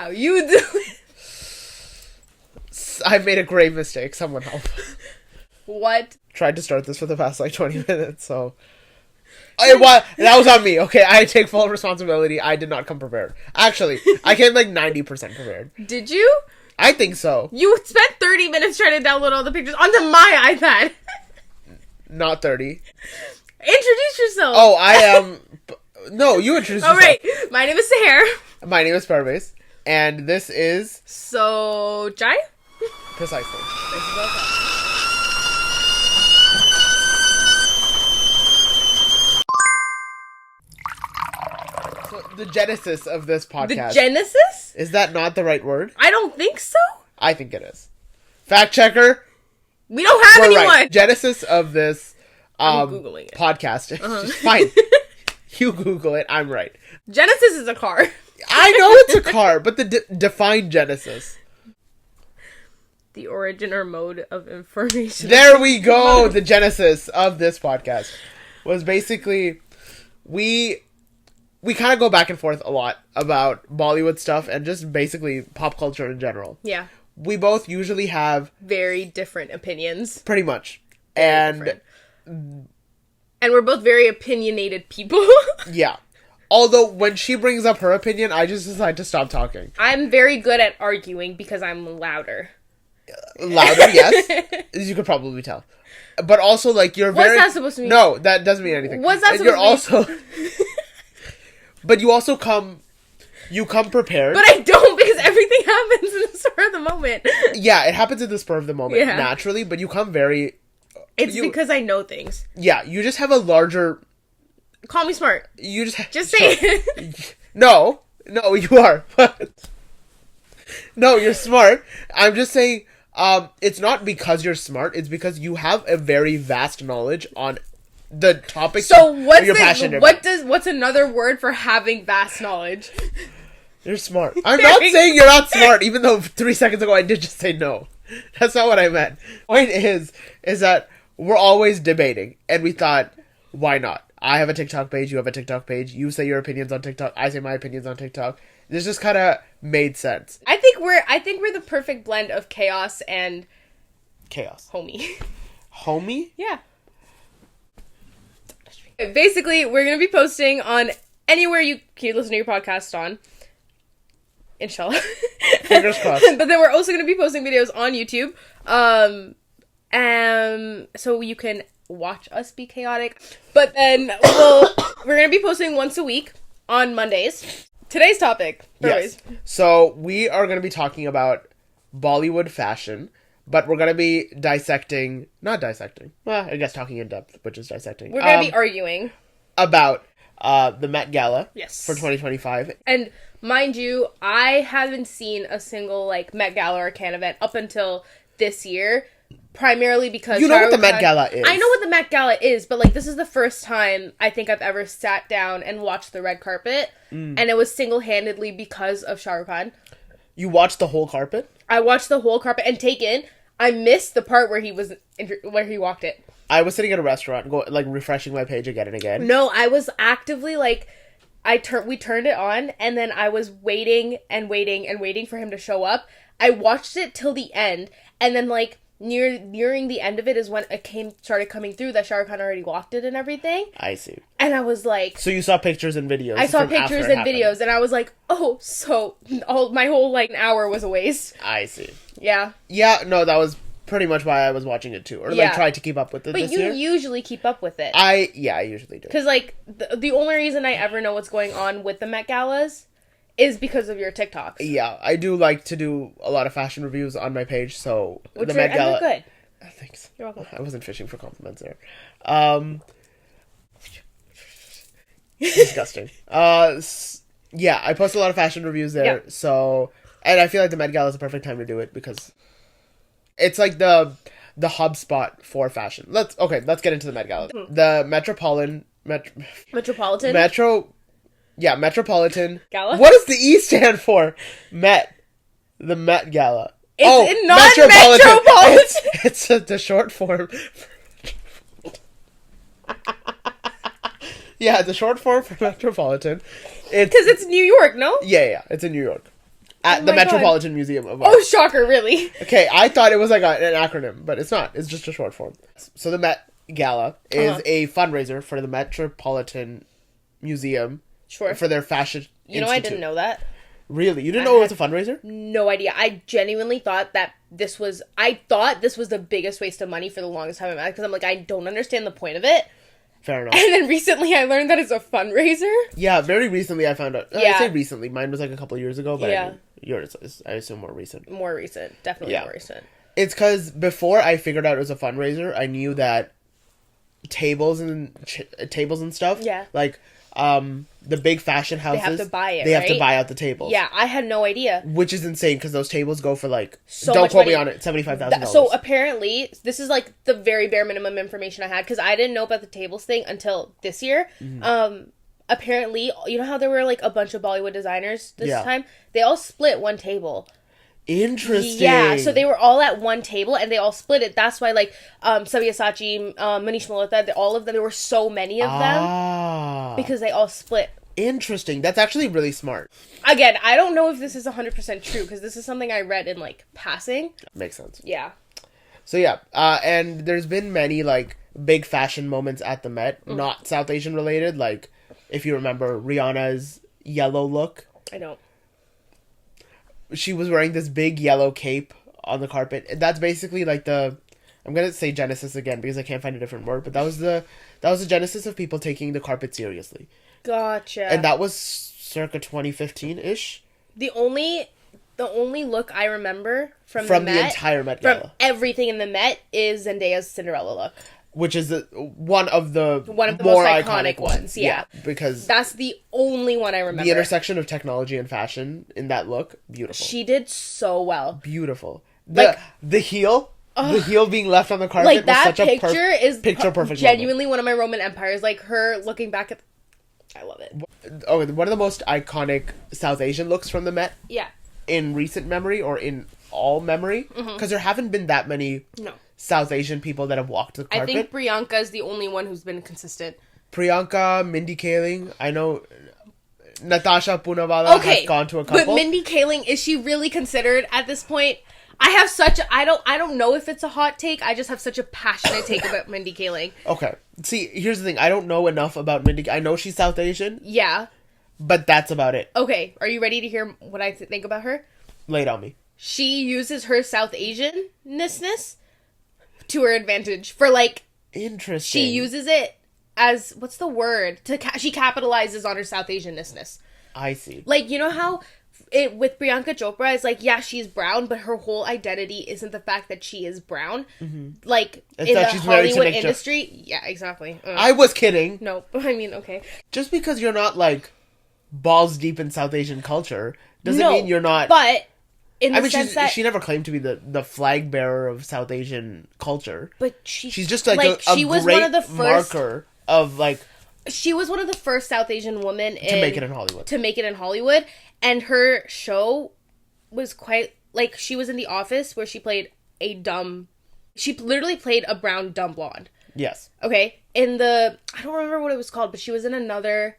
How you doing? I've made a grave mistake. Someone help. What? Tried to start this for the past 20 minutes, so... What? That was on me. Okay, I take full responsibility. I did not come prepared. Actually, I came 90% prepared. Did you? I think so. You spent 30 minutes trying to download all the pictures onto my iPad. Not 30. Introduce yourself. Oh, I am... No, you introduce yourself. Alright, my name is Sahar. My name is Parwaiz, and this is... So, Jai? Precisely. This is okay. So, the genesis of this podcast... The genesis? Is that not the right word? I don't think so. I think it is. Fact checker. We don't have anyone. Right. Genesis of this I'm Googling it. podcast. Fine. You Google it. I'm right. Genesis is a car. I know it's a car, but the define Genesis. The origin or mode of information. There we go. The genesis of this podcast was basically we kind of go back and forth a lot about Bollywood stuff and just basically pop culture in general. Yeah. We both usually have very different opinions. Pretty much. And we're both very opinionated people. Yeah. Although, when she brings up her opinion, I just decide to stop talking. I'm very good at arguing because I'm louder. Louder, yes. As you could probably tell. But also, you're very... What's that supposed to mean? No, that doesn't mean anything. What's that supposed to mean? But you also come... You come prepared. But I don't, because everything happens in the spur of the moment. Yeah, it happens in the spur of the moment, Yeah. naturally, but you come very... It's because I know things. Yeah, you just have a larger... Call me smart. You just say it. No, you are. No, you're smart. I'm just saying, it's not because you're smart. It's because you have a very vast knowledge on the topics you're passionate about. What's another word for having vast knowledge? You're smart. I'm not saying you're not smart, even though 3 seconds ago I did just say no. That's not what I meant. Point is that we're always debating, and we thought, why not? I have a TikTok page, you have a TikTok page, you say your opinions on TikTok, I say my opinions on TikTok. This just kind of made sense. I think we're the perfect blend of chaos and... Chaos. Homie. Homie? Yeah. Basically, we're going to be posting on anywhere you can listen to your podcast on. Inshallah. Fingers crossed. But then we're also going to be posting videos on YouTube. So you can watch us be chaotic. But then we're going to be posting once a week on Mondays. Today's topic. Yes. So we are going to be talking about Bollywood fashion, but we're going to be talking in depth, which is dissecting. We're going to be arguing about the Met Gala. Yes. For 2025. And mind you, I haven't seen a single Met Gala or Cannes event up until this year. Primarily because you know what the Met Gala is. I know what the Met Gala is, but this is the first time I think I've ever sat down and watched the red carpet, and it was single-handedly because of Shah Rukh Khan. You watched the whole carpet? I watched the whole carpet and I missed the part where he walked it. I was sitting at a restaurant, refreshing my page again and again. No, I was actively we turned it on, and then I was waiting and waiting and waiting for him to show up. I watched it till the end, and then nearing the end of it is when it started coming through that Shah Rukh Khan already walked it and everything. I see. And I was like... So you saw pictures and videos. I saw pictures and videos, and I was like, oh, so my whole hour was a waste. I see. Yeah. Yeah, no, that was pretty much why I was watching it too. Or tried to keep up with it this year. But you usually keep up with it. I usually do. Because the only reason I ever know what's going on with the Met Galas is because of your TikToks. Yeah, I do like to do a lot of fashion reviews on my page, so the Met Gala... good. Thanks. You're welcome. I wasn't fishing for compliments there. Disgusting. Yeah, I post a lot of fashion reviews there, so... And I feel like the Met Gala is the perfect time to do it, because it's the HubSpot for fashion. Let's get into the Met Gala. The Metropolitan... Metropolitan Gala? What does the E stand for? Met. The Met Gala. It's not Metropolitan. It's the short form. Yeah, the short form for Metropolitan. Because it's New York, no? Yeah, it's in New York. At the Metropolitan Museum of Art. Oh, shocker, really? Okay, I thought it was like an acronym, but it's not. It's just a short form. So the Met Gala is a fundraiser for the Metropolitan Museum. Sure. For their fashion Institute. I didn't know that. Really? You didn't know it was a fundraiser? No idea. I genuinely thought that this was the biggest waste of money for the longest time in my life, because I'm like, I don't understand the point of it. Fair enough. And then recently I learned that it's a fundraiser. Yeah, very recently I found out. Yeah. I say recently. Mine was like a couple of years ago, but yeah. I mean, yours is, I assume, more recent. More recent. Definitely more recent. It's because before I figured out it was a fundraiser, I knew that tables and stuff, like the big fashion houses, they have to buy it. They have to buy out the tables. Yeah, I had no idea. Which is insane, because those tables go for like, so don't much quote money. me on it, $75,000. So apparently, this is like the very bare minimum information I had, because I didn't know about the tables thing until this year. Mm-hmm. Apparently, you know how there were like a bunch of Bollywood designers this time? They all split one table. Interesting. Yeah, so they were all at one table and they all split it. That's why, like, Subyashachi, Manish Malhotra, all of them, there were so many of them because they all split. Interesting. That's actually really smart. Again, I don't know if this is 100% true, because this is something I read in, like, passing. Makes sense. Yeah. So, yeah, and there's been many, like, big fashion moments at the Met, not South Asian related, like, if you remember Rihanna's yellow look. I don't. She was wearing this big yellow cape on the carpet. That's basically like I'm gonna say genesis again because I can't find a different word, but that was the genesis of people taking the carpet seriously. Gotcha. And that was circa 2015-ish. The only look I remember from the Met, entire Met Gala, from everything in the Met, is Zendaya's Cinderella look. Which is one of the more most iconic ones. Yeah. Because that's the only one I remember. The intersection of technology and fashion in that look, beautiful. She did so well. Beautiful. The heel, the heel being left on the carpet, like that was such picture is picture perfect. Genuinely one of my Roman empires. Like her looking back at. I love it. Oh, one of the most iconic South Asian looks from the Met. Yeah. In recent memory or in all memory, because there haven't been that many. No. South Asian people that have walked the carpet. I think Priyanka is the only one who's been consistent. Priyanka, Mindy Kaling. I know Natasha Poonawalla has gone to a couple. But Mindy Kaling, is she really considered at this point? I don't know if it's a hot take. I just have such a passionate take about Mindy Kaling. Okay. See, here's the thing. I don't know enough about Mindy. I know she's South Asian. Yeah. But that's about it. Okay. Are you ready to hear what I think about her? Lay it on me. She uses her South Asian-ness to her advantage for like. Interesting. She uses it as, what's the word? She capitalizes on her South Asian-ness. I see. Like, you know how with Priyanka Chopra, it's like, yeah, she's brown, but her whole identity isn't the fact that she is brown. Mm-hmm. Like, it's in the Hollywood industry. Yeah, exactly. I was kidding. No, I mean, okay. Just because you're not, like, balls deep in South Asian culture doesn't mean you're not. But in the sense that she never claimed to be the flag bearer of South Asian culture. But she's just like she was great one of the first marker of like. She was one of the first South Asian women to make it in Hollywood. To make it in Hollywood, and her show was quite like, she was in The Office where she played she literally played a brown dumb blonde. Yes. Okay. I don't remember what it was called, but she was in the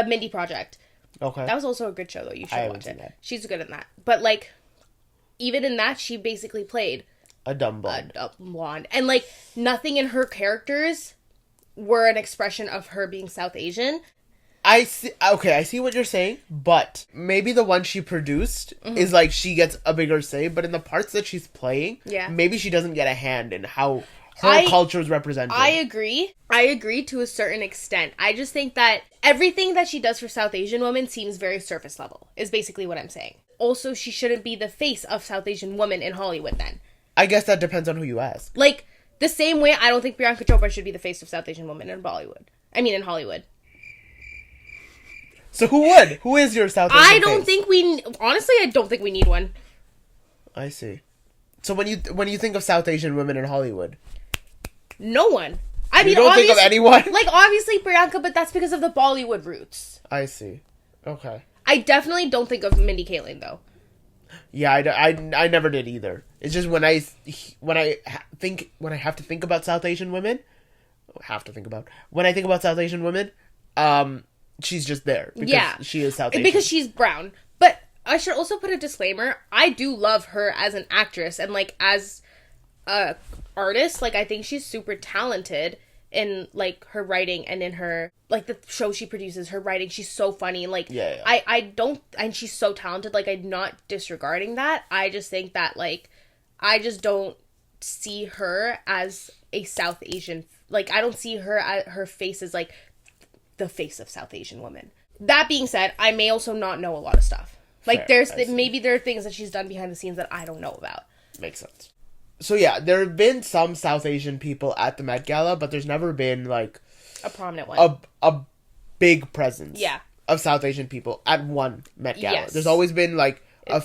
Mindy Project. Okay. That was also a good show though. You should watch it. That. She's good in that. But like, even in that, she basically played a dumb blonde. And like, nothing in her characters were an expression of her being South Asian. I see. Okay, I see what you're saying, but maybe the one she produced is like she gets a bigger say, but in the parts that she's playing, maybe she doesn't get a hand in how her culture is represented. I agree to a certain extent. I just think that everything that she does for South Asian women seems very surface level, is basically what I'm saying. Also, she shouldn't be the face of South Asian women in Hollywood then. I guess that depends on who you ask. Like, the same way I don't think Priyanka Chopra should be the face of South Asian women in Bollywood. In Hollywood. So who would? Who is your South Asian face? Honestly, I don't think we need one. I see. So when you think of South Asian women in Hollywood? No one. You don't think of anyone? Like, obviously Priyanka, but that's because of the Bollywood roots. I see. Okay. I definitely don't think of Mindy Kaling, though. Yeah, I never did either. It's just when I have to think about South Asian women, when I think about South Asian women, she's just there because she is South Asian. Because she's brown. But I should also put a disclaimer. I do love her as an actress and, like, as a artist. Like, I think she's super talented in, like, her writing and in her, like, the show she produces, her writing. She's so funny. And, like, I don't, and she's so talented. Like, I'm not disregarding that. I just think that, like, I just don't see her as a South Asian, like, I don't see her face as, like, the face of South Asian women. That being said, I may also not know a lot of stuff. Like, maybe there are things that she's done behind the scenes that I don't know about. Makes sense. So, yeah, there have been some South Asian people at the Met Gala, but there's never been, like... a prominent one. A big presence. Yeah. Of South Asian people at one Met Gala. Yes. There's always been, like, a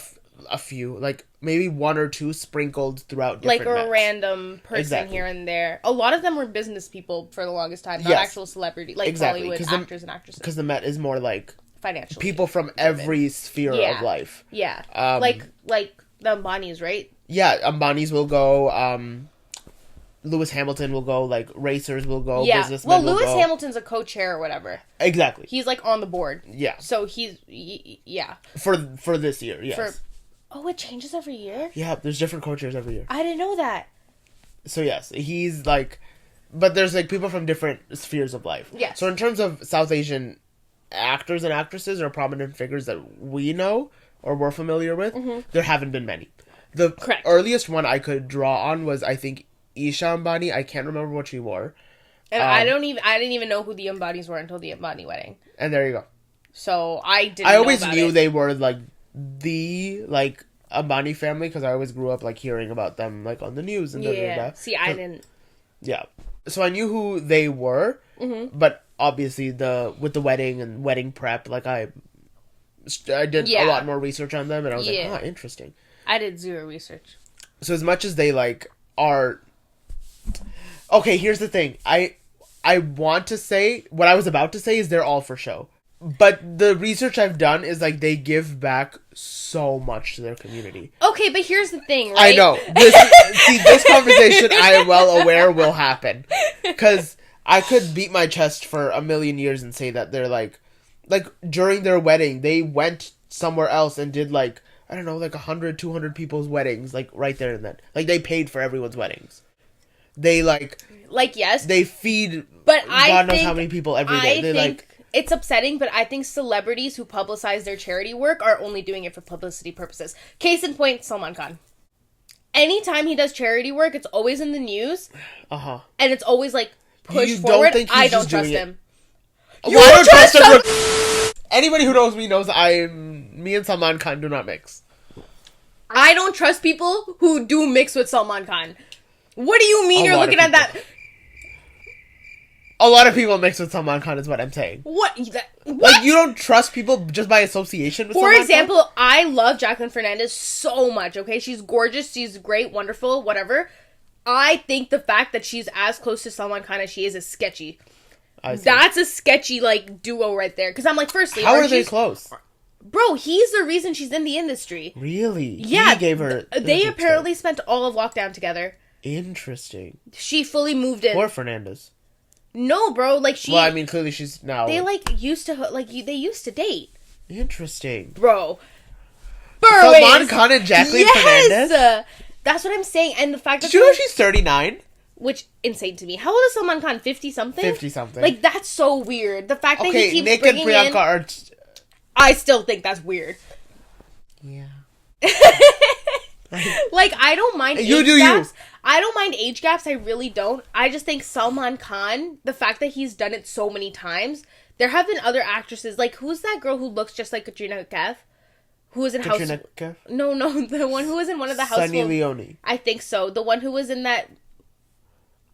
few, like, maybe one or two sprinkled throughout different like a Mets. Random person here and there. A lot of them were business people for the longest time, not actual celebrity, like Bollywood actors and actresses. Because the Met is more like... financial. People from every sphere of life. Yeah. Like the Ambanis, right? Yeah, Ambanis will go, Lewis Hamilton will go, like, racers will go, businessmen will go. Lewis Hamilton's a co-chair or whatever. Exactly. He's, like, on the board. Yeah. So he's, yeah. For this year, yes. It changes every year? Yeah, there's different co-chairs every year. I didn't know that. So, yes, he's, like, but there's, like, people from different spheres of life. Yes. So, in terms of South Asian actors and actresses or prominent figures that we know or we're familiar with, there haven't been many. The earliest one I could draw on was, I think, Isha Ambani. I can't remember what she wore. And I didn't even know who the Ambanis were until the Ambani wedding. And there you go. So I always knew they were, like, the, like, Ambani family, because I always grew up, like, hearing about them, like, on the news and See, I didn't. Yeah. So I knew who they were, but obviously with the wedding and wedding prep, like, I did a lot more research on them, and I was like, interesting. I did zero research. So as much as they, like, are... Okay, here's the thing. I want to say... What I was about to say is they're all for show. But the research I've done is, like, they give back so much to their community. Okay, but here's the thing, right? I know. This conversation, I am well aware will happen. Because I could beat my chest for a million years and say that they're, like, during their wedding, they went somewhere else and did, like, I don't know, like 100, 200 people's weddings, like, right there and then. Like, they paid for everyone's weddings. They, like, yes. They feed but God knows how many people every day. They, like... It's upsetting, but I think celebrities who publicize their charity work are only doing it for publicity purposes. Case in point, Salman Khan. Anytime he does charity work, it's always in the news. And it's always, like, pushed forward. I don't trust him. You don't trust him? Anybody who knows me knows me and Salman Khan do not mix. I don't trust people who do mix with Salman Khan. What do you mean you're looking at that? A lot of people mix with Salman Khan is what I'm saying. What? Like, you don't trust people just by association with Salman Khan? For example, I love Jacqueline Fernandez so much, okay? She's gorgeous, she's great, wonderful, whatever. I think the fact that she's as close to Salman Khan as she is sketchy. That's a sketchy, like, duo right there. Because I'm like, firstly... How are they close? Bro, he's the reason she's in the industry. Really? Yeah. He gave her... They apparently spent all of lockdown together. Interesting. She fully moved in. Poor Fernandez. No, bro, like, she... Well, I mean, clearly she's now... They, like, used to... Like, they used to date. Interesting. Bro. Salman Khan and Jacqueline Fernandez? That's what I'm saying, and the fact that... Did you know she's 39? Which, insane to me. How old is Salman Khan? 50-something? 50-something. Like, that's so weird. The fact that he keeps Nick bringing and Priyanka in... are... I still think that's weird. Yeah. Like, I don't mind age gaps. I don't mind age gaps. I really don't. I just think Salman Khan, the fact that he's done it so many times, there have been other actresses. Like, who's that girl who looks just like Katrina Kaif? Who was in Katrina Kaif? No, the one who was in one of the Household... Sunny Leone. I think so. The one who was in that...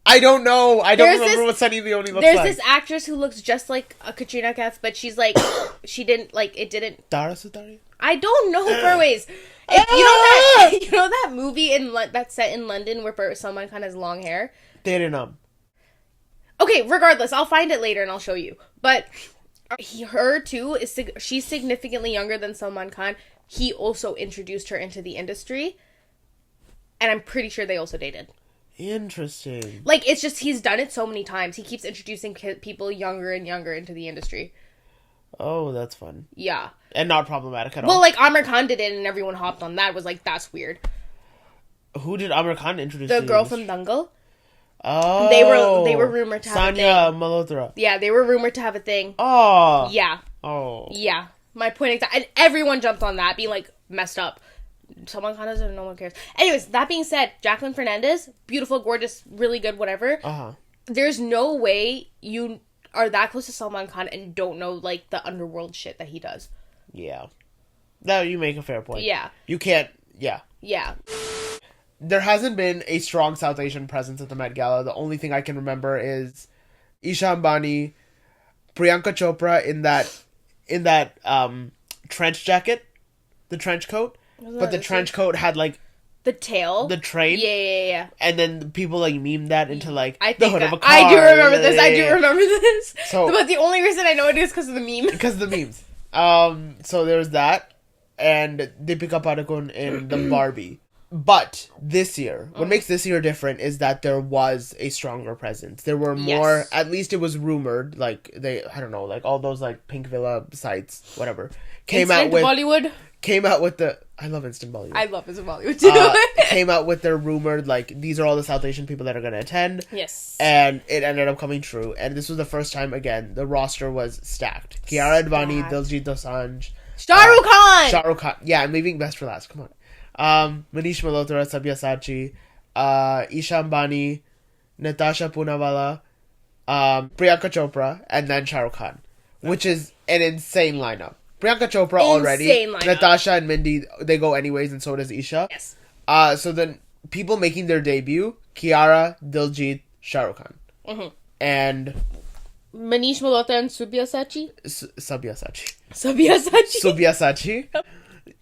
I don't know. I don't remember what Sunny Leone looks like. There's this actress who looks just like Katrina Kaif, but she's like... she didn't, like, it didn't... Dara Sutari? I don't know Parwaiz. You know that movie that's set in London where Salman Khan has long hair? Terenam. Okay, regardless, I'll find it later and I'll show you. But her too she's significantly younger than Salman Khan. He also introduced her into the industry, and I'm pretty sure they also dated. Interesting. Like, it's just he's done it so many times. He keeps introducing people younger and younger into the industry. Oh, that's fun. Yeah. And not problematic at all. Well, like, Amir Khan did it and everyone hopped on that. It was like, that's weird. Who did Amir Khan introduce The to girl you? from Dangal. Oh. They were rumored to have a thing. Sanya Malhotra. Yeah, they were rumored to have a thing. Oh. Yeah. Oh. Yeah. My point exactly. And everyone jumped on that, being like, messed up. Someone kind of, no one cares. Anyways, that being said, Jacqueline Fernandez, beautiful, gorgeous, really good, whatever. There's no way you are that close to Salman Khan and don't know, like, the underworld shit that he does. Yeah. No, you make a fair point. Yeah. You can't, yeah. Yeah. There hasn't been a strong South Asian presence at the Met Gala. The only thing I can remember is Isha Ambani, Priyanka Chopra in that trench jacket, the trench coat. But the trench coat had, like... The tail? The train? Yeah. And then people, like, memed that into, like, the hood of a car. I do remember this. So, but the only reason I know it is because of the meme. Because of the memes. So there's that. And Deepika Padukone in the Barbie. But this year, what makes this year different is that there was a stronger presence. There were more, at least it was rumored, like, I don't know, like, all those, like, Pink Villa sites, whatever, came out with the... I love Instant Bollywood. I love Instant Bollywood too. Came out with their rumored, like, these are all the South Asian people that are going to attend. Yes. And it ended up coming true. And this was the first time, again, the roster was stacked. Kiara Advani, Diljit Dosanjh. Shah Rukh Khan! Yeah, I'm leaving best for last. Come on. Manish Malhotra, Subyashachi, Isha Ambani, Natasha Poonawalla, Priyanka Chopra, and then Shah Rukh Khan. Which is an insane lineup. Priyanka Chopra already. Natasha and Mindy, they go anyways, and so does Isha. Yes. So then, people making their debut, Kiara, Diljit, Shah Rukh Khan. Mm-hmm. And... Manish Malhotra and Subyashachi? Subyashachi.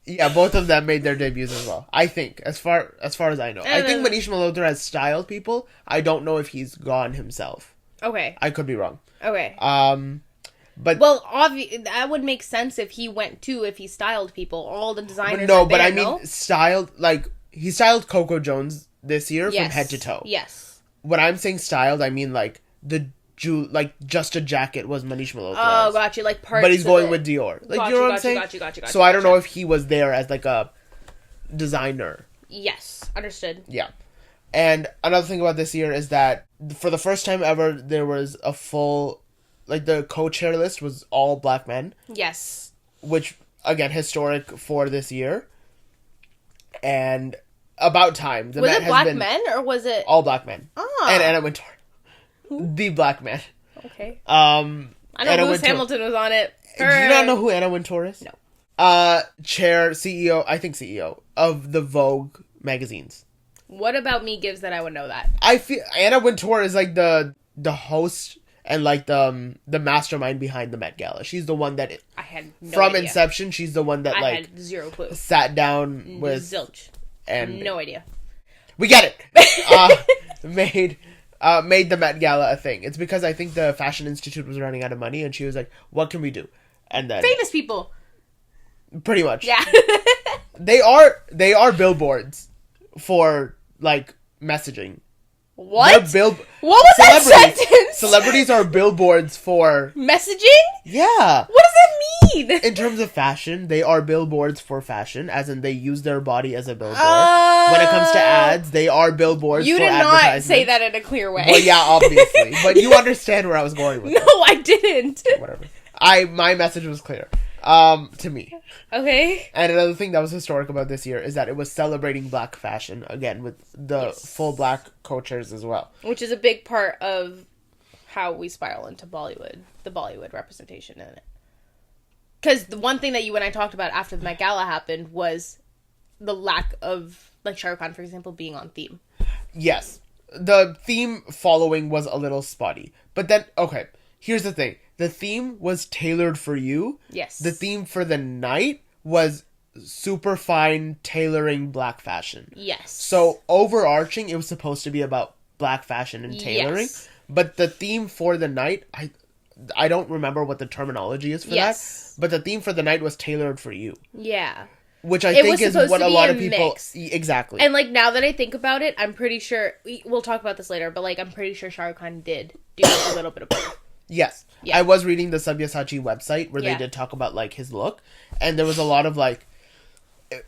Yeah, both of them made their debuts as well. I think, as far as I know. I think Manish Malhotra has styled people. I don't know if he's gone himself. Okay. I could be wrong. Okay. But well, that would make sense if he went too, if he styled people. All the designers. No, but I mean styled, like, he styled Coco Jones this year from head to toe. Yes. When I'm saying styled, I mean like just a jacket was Manish Malhotra. Oh, gotcha. Like parts. But he's going with Dior. Like, you know what I'm saying? Gotcha. So I don't know if he was there as like a designer. Yes, understood. Yeah. And another thing about this year is that for the first time ever, there was a full, like, the co-chair list was all black men. Yes. Which, again, historic for this year. And about time. Was it black men or was it... All black men. Oh. And Anna Wintour. The black man. Okay. I know Lewis Hamilton was on it. Do you not know who Anna Wintour is? No. CEO of the Vogue magazines. What about me gives that I would know that? I feel Anna Wintour is like the host and like the mastermind behind the Met Gala. She's the one that I had no from idea. Inception. She's the one that I had zero clue. Sat down with zilch and no idea. We get it. Made the Met Gala a thing. It's because I think the Fashion Institute was running out of money, and she was like, "What can we do?" And then famous people, pretty much, yeah. they are billboards for like messaging. What? What was that sentence? Celebrities are billboards for messaging. Yeah. What does that mean? In terms of fashion, they are billboards for fashion, as in they use their body as a billboard. When it comes to ads, they are billboards for advertising. You did not say that in a clear way. Well, yeah, obviously. But you understand where I was going with it. No, I didn't. Whatever. My message was clear. To me. Okay. And another thing that was historic about this year is that it was celebrating black fashion, again, with the full black co-chairs as well. Which is a big part of how we spiral into Bollywood, the Bollywood representation in it. Because the one thing that you and I talked about after the Met Gala happened was the lack of, like, Shah Rukh Khan, for example, being on theme. Yes. The theme following was a little spotty. But then, okay, here's the thing. The theme was tailored for you. Yes. The theme for the night was super fine tailoring black fashion. Yes. So, overarching, it was supposed to be about black fashion and tailoring. Yes. But the theme for the night, I don't remember what the terminology is for that. But the theme for the night was tailored for you. Yeah. Which I think is what a lot of people... Mix. Exactly. And, like, now that I think about it, I'm pretty sure... We'll talk about this later, but, like, I'm pretty sure Shah Rukh Khan did do a little bit of both. Yes. Yeah. I was reading the Subyashachi website where Yeah. they did talk about, like, his look. And there was a lot of, like,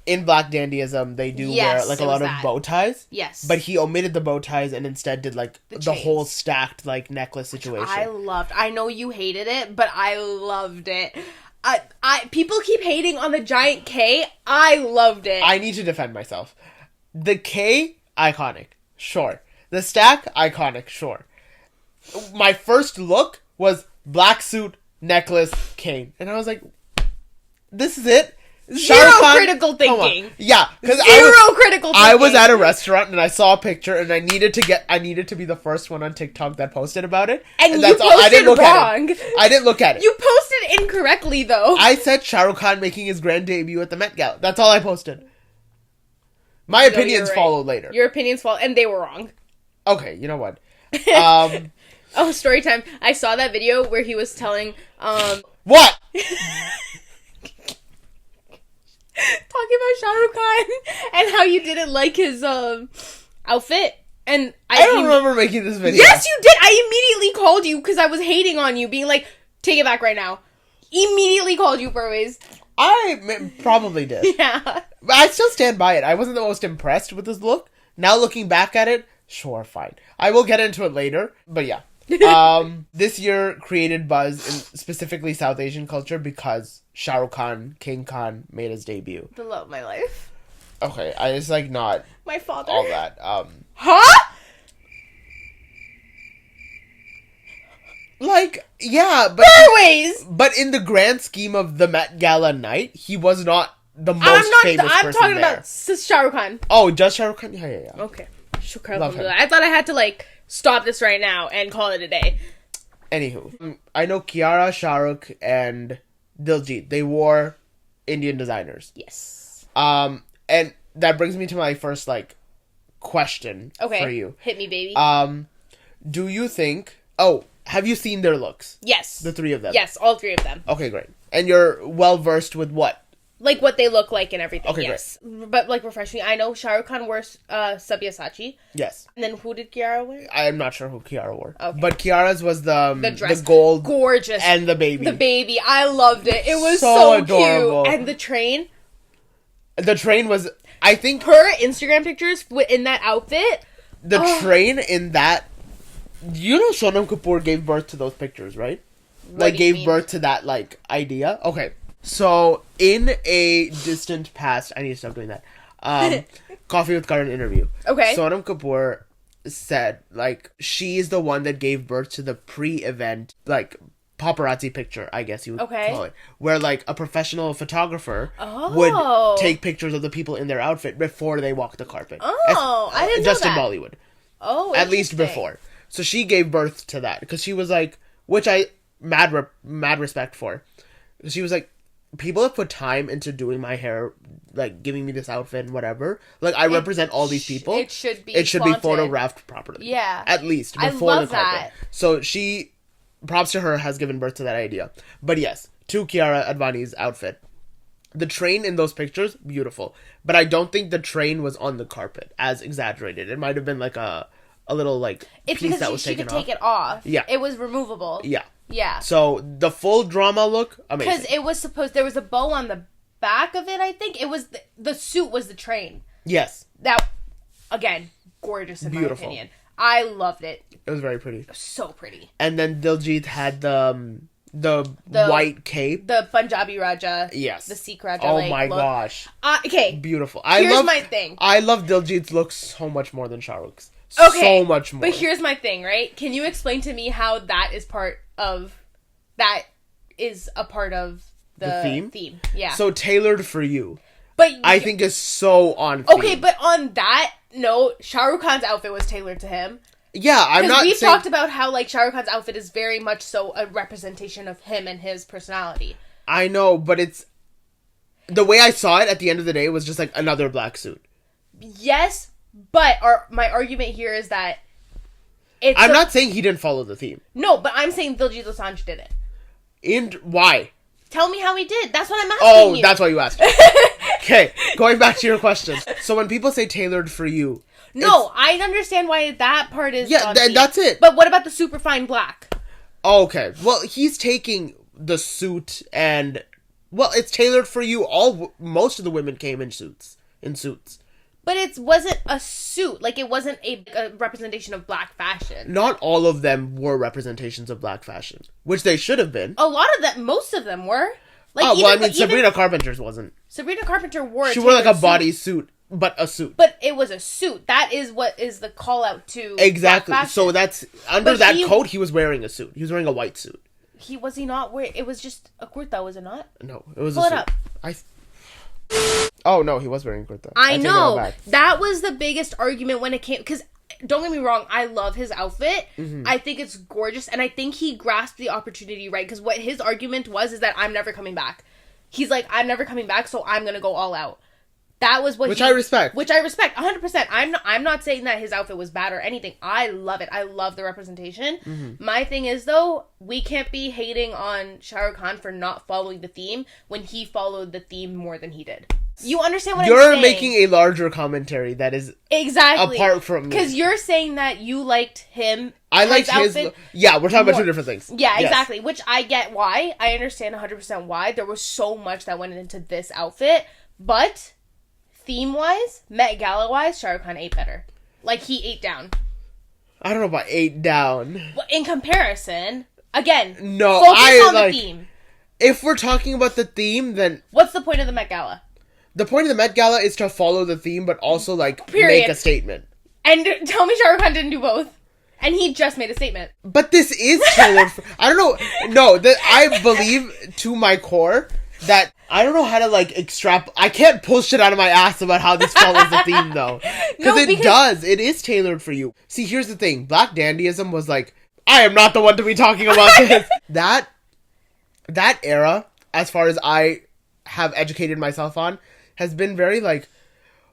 in Black Dandyism, they do Yes, wear, like, a it lot was of that. bow ties. Yes. But he omitted the bow ties and instead did, like, the chains. whole stacked, like, necklace situation. I know you hated it, but I loved it. People keep hating on the giant K. I loved it. I need to defend myself. The K, iconic. Sure. The stack, iconic. Sure. My first look was black suit, necklace, cane. And I was like, this is it? Zero critical thinking. Yeah, because critical thinking. I was at a restaurant and I saw a picture and I needed to be the first one on TikTok that posted about it. And that's you all. I didn't posted look wrong. at it. I didn't look at it. You posted incorrectly, though. I said Shah Rukh Khan making his grand debut at the Met Gala. That's all I posted. My opinions followed later. Your opinions followed, and they were wrong. Okay, you know what? Oh, story time. I saw that video where he was telling, What? talking about Shah Rukh Khan and how you didn't like his, outfit. And I don't remember making this video. Yes, you did! I immediately called you because I was hating on you, being like, take it back right now. Immediately called you, Parwaiz. Probably did. Yeah. But I still stand by it. I wasn't the most impressed with his look. Now looking back at it, sure, fine. I will get into it later, but yeah. This year created buzz in specifically South Asian culture because Shah Rukh Khan, King Khan, made his debut. The love of my life. Okay, I just like not My father. all that. Huh? Like, yeah, but Parwaiz! but in the grand scheme of the Met Gala night, he was not the most famous I'm person talking there. about Shah Rukh Khan. Oh, just Shah Rukh Khan? Yeah. Okay. Shukran. Love him. I thought I had to, like, stop this right now and call it a day. Anywho, I know Kiara, Shah Rukh, and Diljit. They wore Indian designers. Yes. And that brings me to my first, like, question for you. Hit me, baby. Do you think... Oh, have you seen their looks? Yes. The three of them? Yes, all three of them. Okay, great. And you're well-versed with what? Like, what they look like and everything, Okay, yes. Great. But, like, refresh me. I know Shah Rukh Khan wore Subyashachi. Yes. And then who did Kiara wear? I'm not sure who Kiara wore. Okay. But Kiara's was the dress. the gold. Gorgeous. And the baby. The baby. I loved it. It was So so adorable. cute. And the train. The train was... I think... Her Instagram pictures in that outfit. The train in that... You know Sonam Kapoor gave birth to those pictures, right? Like, gave birth to that, like, idea? Okay. So, in a distant past... I need to stop doing that. Coffee with Karan interview. Okay. Sonam Kapoor said, like, she's the one that gave birth to the pre-event, like, paparazzi picture, I guess you would call it. Where, like, a professional photographer would take pictures of the people in their outfit before they walk the carpet. Oh, I didn't know just that. in Bollywood. Oh, at least before. So she gave birth to that because she was like, which I mad respect for. She was like, people have put time into doing my hair, like giving me this outfit and whatever. Like I represent all these people. It should be photographed properly. Yeah, at least before I love the carpet. that. So she, props to her, has given birth to that idea. But yes, to Kiara Advani's outfit. The train in those pictures, beautiful. But I don't think the train was on the carpet as exaggerated. It might have been like a little like piece that was taken off. She could take it off. Yeah. It was removable. Yeah. Yeah. So the full drama look, amazing. Because it was there was a bow on the back of it, I think. It was, the suit was the train. Yes. That, again, gorgeous in Beautiful. my opinion. I loved it. It was very pretty. So pretty. And then Diljit had the white cape. The Punjabi Raja. Yes. The Sikh Raja. Oh my gosh. Okay. Beautiful. Here's my thing. I love Diljit's look so much more than Shah Rukh's. Okay. So much more. But here's my thing, right? Can you explain to me how that is a part of the theme? Yeah. So tailored for you. But I think is so on theme. Okay, but on that note, Shah Rukh Khan's outfit was tailored to him. Yeah, I'm not we saying... talked about how, like, Shah Rukh Khan's outfit is very much so a representation of him and his personality. I know, but it's... The way I saw it at the end of the day was just, like, another black suit. Yes, but my argument here is that I'm not saying he didn't follow the theme. No, but I'm saying Diljit Dosanjh did it. Why? Tell me how he did. That's what I'm asking you. Oh, that's why you asked. Okay, going back to your question. So when people say tailored for you... No, I understand why that part is... Yeah, that's it. But what about the superfine black? Okay. Well, he's taking the suit and... Well, it's tailored for you. Most of the women came in suits. But it wasn't a suit. Like, it wasn't a representation of black fashion. Not all of them were representations of black fashion. Which they should have been. A lot of them, most of them were. Like, Sabrina Carpenter's wasn't. Sabrina Carpenter wore She wore like a bodysuit, but a suit. But it was a suit. That is what is the call out to exactly. black fashion. So that's under that coat. He was wearing a suit. He was wearing a white suit. Was he not wearing? It was just a kurta, was it not? No, it was Pull a suit. It up. Oh no, he was wearing a kurta. I know. That was the biggest argument when it came, because don't get me wrong, I love his outfit. Mm-hmm. I think it's gorgeous, and I think he grasped the opportunity right, because what his argument was is that I'm never coming back. He's like, I'm never coming back, so I'm gonna go all out. That was what I respect. Which I respect 100%. I'm not saying that his outfit was bad or anything. I love it. I love the representation. Mm-hmm. My thing is, though, we can't be hating on Shah Rukh Khan for not following the theme when he followed the theme more than he did. You understand what I'm saying? You're making a larger commentary that is exactly apart from me. Because you're saying that you liked him. I liked his. Yeah, we're talking about two different things. Yeah, yes. Exactly. Which I get why. I understand 100% why. There was so much that went into this outfit. But theme-wise, Met Gala-wise, Shah Rukh Khan ate better. Like, he ate down. I don't know about ate down. But in comparison, again, no, focus on the theme. If we're talking about the theme, then... What's the point of the Met Gala? The point of the Met Gala is to follow the theme, but also, like, make a statement. And tell me Shah Rukh Khan didn't do both. And he just made a statement. But this is tailored for... I don't know. No, I believe to my core that... I don't know how to, like, I can't pull shit out of my ass about how this follows the theme, though. Because it does. It is tailored for you. See, here's the thing. Black dandyism was like, I am not the one to be talking about this. That era, as far as I have educated myself on, has been very, like,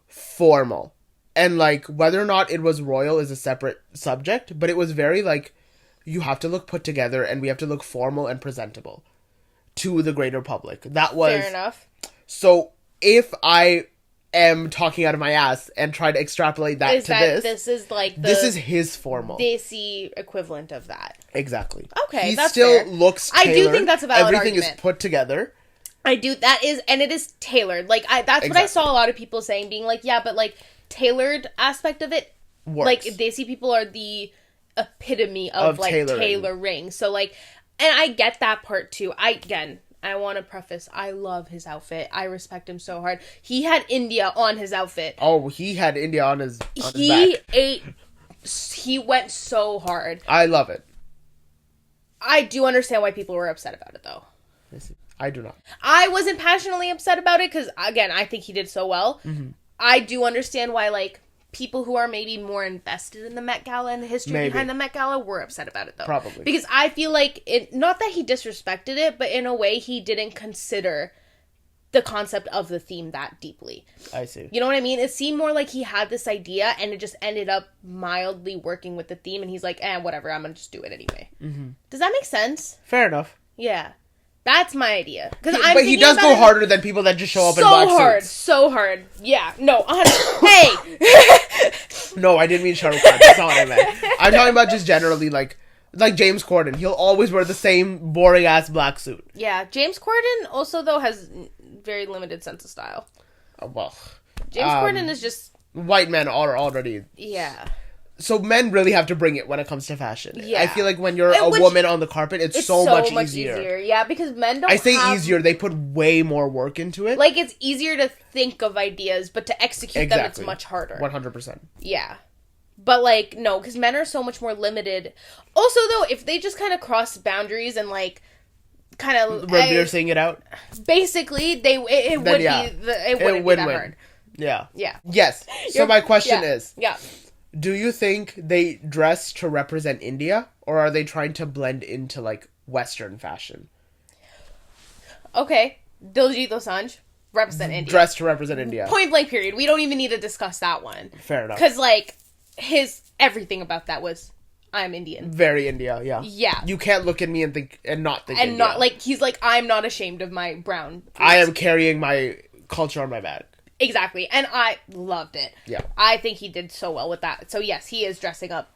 formal. And, like, whether or not it was royal is a separate subject. But it was very, like, you have to look put together and we have to look formal and presentable to the greater public. That was... Fair enough. So, if I am talking out of my ass and try to extrapolate that this is like this is his formal desi equivalent of that. Exactly. Okay, he that's still fair. Looks tailored. I do think that's a valid Everything argument. is put together. I do. That is, and it is tailored. Like, that's what I saw a lot of people saying, being like, yeah, but, like, tailored aspect of it, works. Like, desi people are the epitome of like, tailoring. So, like, and I get that part, too. I want to preface, I love his outfit. I respect him so hard. He had India on his outfit. Oh, he had India on his back. He went so hard. I love it. I do understand why people were upset about it, though. I do not. I wasn't passionately upset about it, because, again, I think he did so well. Mm-hmm. I do understand why, like, people who are maybe more invested in the Met Gala and the history behind the Met Gala were upset about it, though. Probably. Because I feel like, not that he disrespected it, but in a way he didn't consider the concept of the theme that deeply. I see. You know what I mean? It seemed more like he had this idea and it just ended up mildly working with the theme, and he's like, whatever, I'm gonna just do it anyway. Mm-hmm. Does that make sense? Fair enough. Yeah. That's my idea. But he does go harder than people that just show up in black suits. So hard. Yeah. No, 100. Hey! No, I didn't mean Shah Rukh Khan. That's not what I meant. I'm talking about just generally, like James Corden. He'll always wear the same boring-ass black suit. Yeah. James Corden also, though, has very limited sense of style. Well. James Corden is just... White men are already... Yeah. So men really have to bring it when it comes to fashion. Yeah. I feel like when you're a woman on the carpet, it's so much easier. Yeah, because men don't easier, they put way more work into it. Like, it's easier to think of ideas, but to execute them, it's much harder. 100%. Yeah. But, like, no, because men are so much more limited. Also, though, if they just kind of cross boundaries and, like, kind of... reversing it out? Basically, it would be that hard. Yeah. Yeah. Yes. So my question is... Yeah. Do you think they dress to represent India, or are they trying to blend into, like, Western fashion? Okay. Diljit Dosanjh, represent India. Dress to represent India. Point blank period. We don't even need to discuss that one. Fair enough. Because, like, everything about that was, I'm Indian. Very India, yeah. Yeah. You can't look at me and not think India. And not, like, he's like, I'm not ashamed of my brown foods. I am carrying my culture on my back. Exactly. And I loved it. Yeah. I think he did so well with that. So, yes, he is dressing up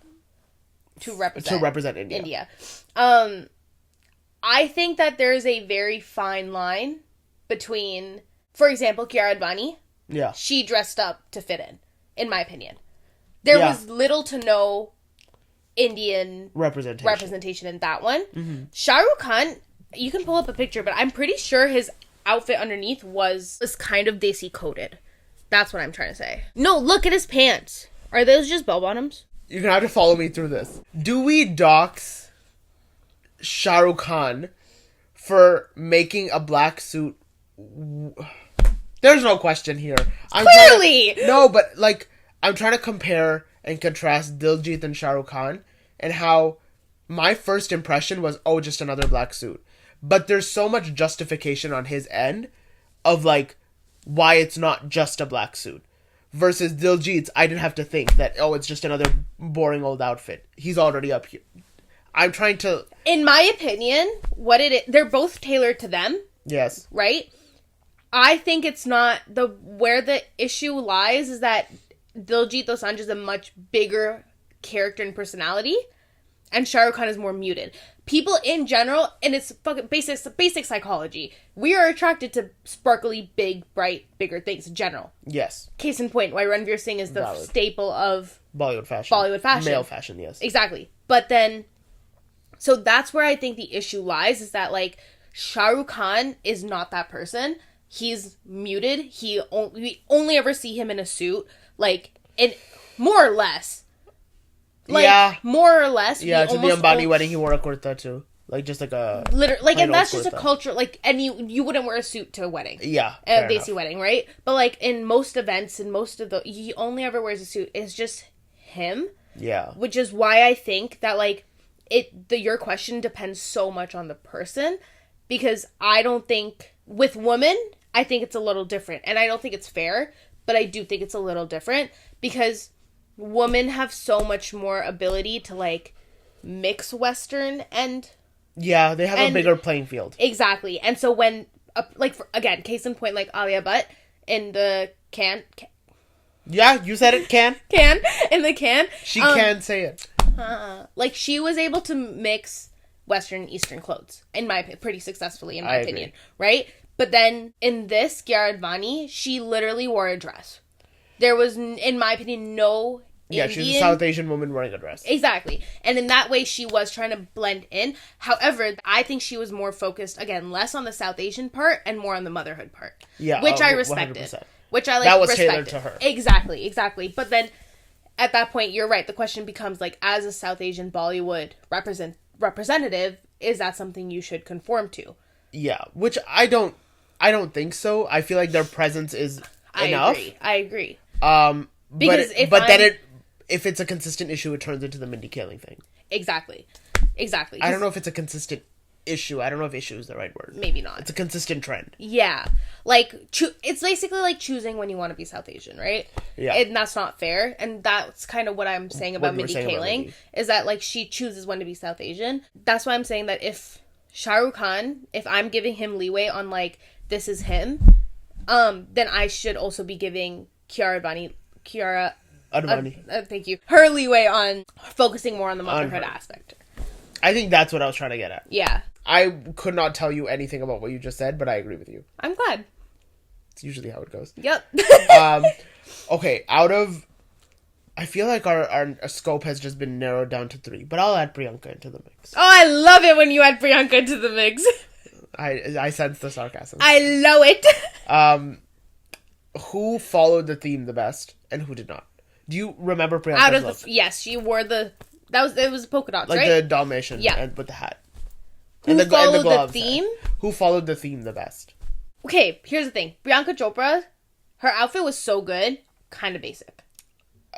represent India. I think that there is a very fine line between, for example, Kiaraadvani. Yeah. She dressed up to fit in my opinion. There was little to no Indian representation in that one. Mm-hmm. Shah Rukh Khan, you can pull up a picture, but I'm pretty sure his outfit underneath was kind of desi coated. That's what I'm trying to say. No, look at his pants. Are those just bell bottoms? You're gonna have to follow me through this. Do we dox Shah Rukh Khan for making a black suit? There's no question here. Clearly! But like, I'm trying to compare and contrast Diljit and Shah Rukh Khan and how my first impression was, oh, just another black suit. But there's so much justification on his end of like why it's not just a black suit. Versus Diljit's, I didn't have to think that, oh, it's just another boring old outfit. He's already up here. I'm trying to... In my opinion, they're both tailored to them. Yes. Right? I think it's not... Where the issue lies is that Diljit Dosanjh is a much bigger character and personality, and Shah Rukh Khan is more muted. People in general, and it's fucking basic psychology, we are attracted to sparkly, big, bright, bigger things in general. Yes. Case in point, why Ranveer Singh is the staple of Bollywood fashion. Male fashion, yes. Exactly. But then, so that's where I think the issue lies, is that, like, Shah Rukh Khan is not that person. He's muted. We only ever see him in a suit, like, more or less. Like, more or less. Yeah, to the Advani wedding, he wore a kurta too. Like, just like a... and that's just a culture, like, and you wouldn't wear a suit to a wedding. Yeah, a desi wedding, right? But, like, in most events, he only ever wears a suit. It's just him. Yeah. Which is why I think that, like, your question depends so much on the person. Because I don't think... With women, I think it's a little different. And I don't think it's fair, but I do think it's a little different. Because... women have so much more ability to, like, mix Western and... Yeah, they have a bigger playing field. Exactly. And so when, again, case in point, like, Alia Bhatt in the can... Yeah, you said it, can. In the can. She can say it. Like, she was able to mix Western and Eastern clothes, pretty successfully, in my opinion. Agree. Right? But then, in this, Kiaraadvani, she literally wore a dress. There was, in my opinion, no Indian... Yeah, she's a South Asian woman wearing a dress. Exactly. And in that way, she was trying to blend in. However, I think she was more focused, again, less on the South Asian part and more on the motherhood part. Yeah. Which I respected. 100%. Which I, like, that was respected. tailored to her. Exactly. But then, at that point, you're right. The question becomes, like, as a South Asian Bollywood representative, is that something you should conform to? Yeah. Which I don't think so. I feel like their presence is enough. I agree. Because if it's a consistent issue, it turns into the Mindy Kaling thing. Exactly. I don't know if it's a consistent issue. I don't know if issue is the right word. Maybe not. It's a consistent trend. Yeah. Like, it's basically like choosing when you want to be South Asian, right? Yeah. And that's not fair. And that's kind of what I'm saying about Mindy Kaling, is that, like, she chooses when to be South Asian. That's why I'm saying that if Shah Rukh Khan, if I'm giving him leeway on, like, this is him, then I should also be giving Kiara Advani, thank you, her leeway on focusing more on the motherhood aspect. I think that's what I was trying to get at. Yeah. I could not tell you anything about what you just said, but I agree with you. I'm glad. It's usually how it goes. Yep. Okay, I feel like our scope has just been narrowed down to 3, but I'll add Priyanka into the mix. Oh, I love it when you add Priyanka into the mix. I sense the sarcasm. I love it. Who followed the theme the best and who did not? Do you remember Priyanka's look? Yes, she wore it was polka dots, like right? the Dalmatian, and with the hat. Who followed the theme? Who followed the theme the best? Okay, here's the thing. Priyanka Chopra, her outfit was so good, kind of basic.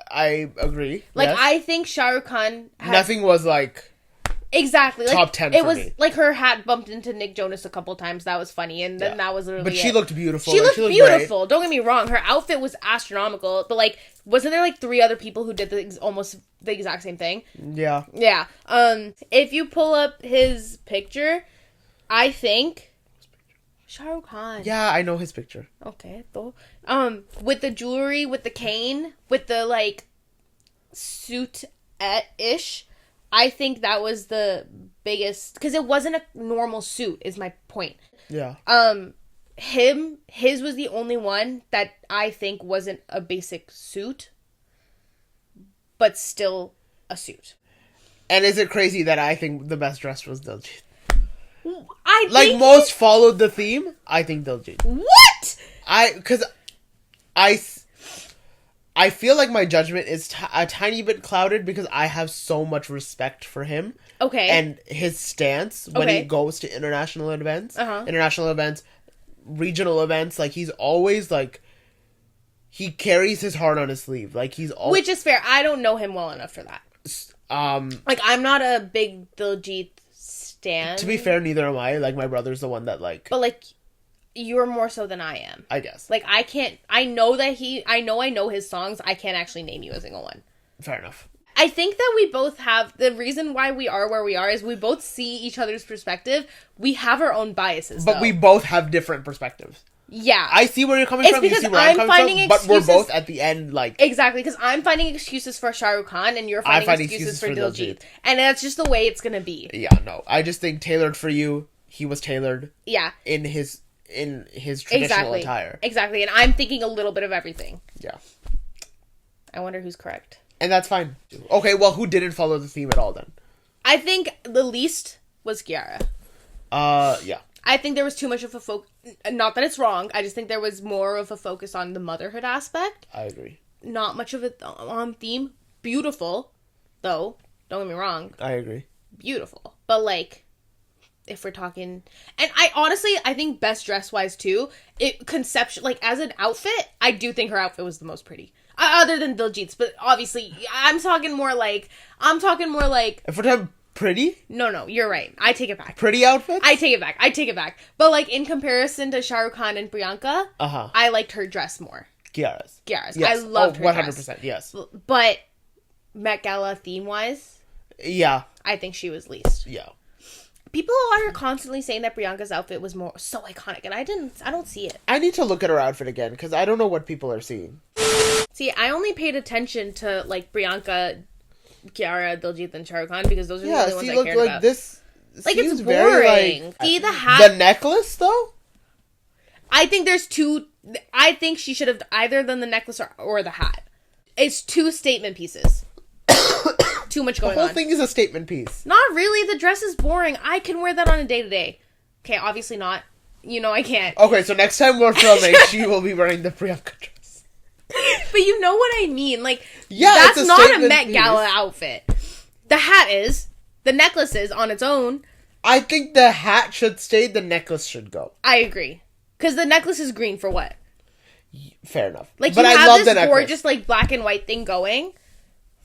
I agree. Like, yes. I think Shah Rukh Khan nothing was like... Exactly. Like, top 10 it for was me. Like, her hat bumped into Nick Jonas a couple times. That was funny. And then that was literally But she looked beautiful. She looked beautiful. Great. Don't get me wrong. Her outfit was astronomical. But, like, wasn't there, like, 3 other people who did almost the exact same thing? Yeah. Yeah. If you pull up his picture, I think... Shah Rukh Khan. Yeah, I know his picture. Okay. With the jewelry, with the cane, with the, like, suit-ish... I think that was the biggest, because it wasn't a normal suit, is my point. Yeah. His was the only one that I think wasn't a basic suit, but still a suit. And is it crazy that I think the best dressed was Diljit? I Like, think most followed the theme, I think Diljit. What? Because I feel like my judgment is a tiny bit clouded because I have so much respect for him. Okay. And his stance when he goes to international events, regional events, like, he's always, like, he carries his heart on his sleeve. Like, he's always... Which is fair. I don't know him well enough for that. Like, I'm not a big Diljit stan. To be fair, neither am I. Like, my brother's the one that, like... But, like, you're more so than I am. I guess. Like, I can't... I know his songs. I can't actually name you a single one. Fair enough. I think that we both have... The reason why we are where we are is we both see each other's perspective. We have our own biases, But we both have different perspectives. Yeah. I see where you're coming from, you see where I'm coming from, but we're both at the end, like... Exactly, because I'm finding excuses for Shah Rukh Khan, and you're finding excuses for Diljit. And that's just the way it's gonna be. Yeah, no. I just think tailored for you, he was tailored... Yeah. In his traditional attire. Exactly, and I'm thinking a little bit of everything. Yeah. I wonder who's correct. And that's fine. Okay, well, who didn't follow the theme at all, then? I think the least was Kiara. Yeah. I think there was too much of a focus. Not that it's wrong. I just think there was more of a focus on the motherhood aspect. I agree. Not much of it on theme. Beautiful, though. Don't get me wrong. I agree. Beautiful. But, like, if we're talking... And I think best dress-wise, too, like, as an outfit, I do think her outfit was the most pretty. Other than Diljit's, but obviously, I'm talking more like... If we're talking pretty? No, you're right. I take it back. Pretty outfits? I take it back. But, like, in comparison to Shah Rukh Khan and Priyanka, I liked her dress more. Kiara's. Yes. I loved her 100%, dress. yes. But Met Gala theme-wise... Yeah. I think she was least. Yeah. People are constantly saying that Priyanka's outfit was so iconic, and I don't see it. I need to look at her outfit again, because I don't know what people are seeing. See, I only paid attention to, like, Priyanka, Kiara, Diljit, and Shah Rukh Khan, because those are the only ones I cared about. This like, it's boring. Very, like, see, the hat... The necklace, though? I think there's two... I think she should have either done the necklace or the hat. It's two statement pieces. Too much going on. The whole thing is a statement piece. Not really. The dress is boring. I can wear that on a day-to-day. Okay, obviously not. You know I can't. Okay, so next time we're filming, she will be wearing the Priyanka dress. But you know what I mean. Like, yeah, that's not a Met piece. Gala outfit. The hat is. The necklace is on its own. I think the hat should stay, the necklace should go. I agree. Because the necklace is green for what? Fair enough. Like, but you I have love this the necklace. gorgeous, like, black and white thing going.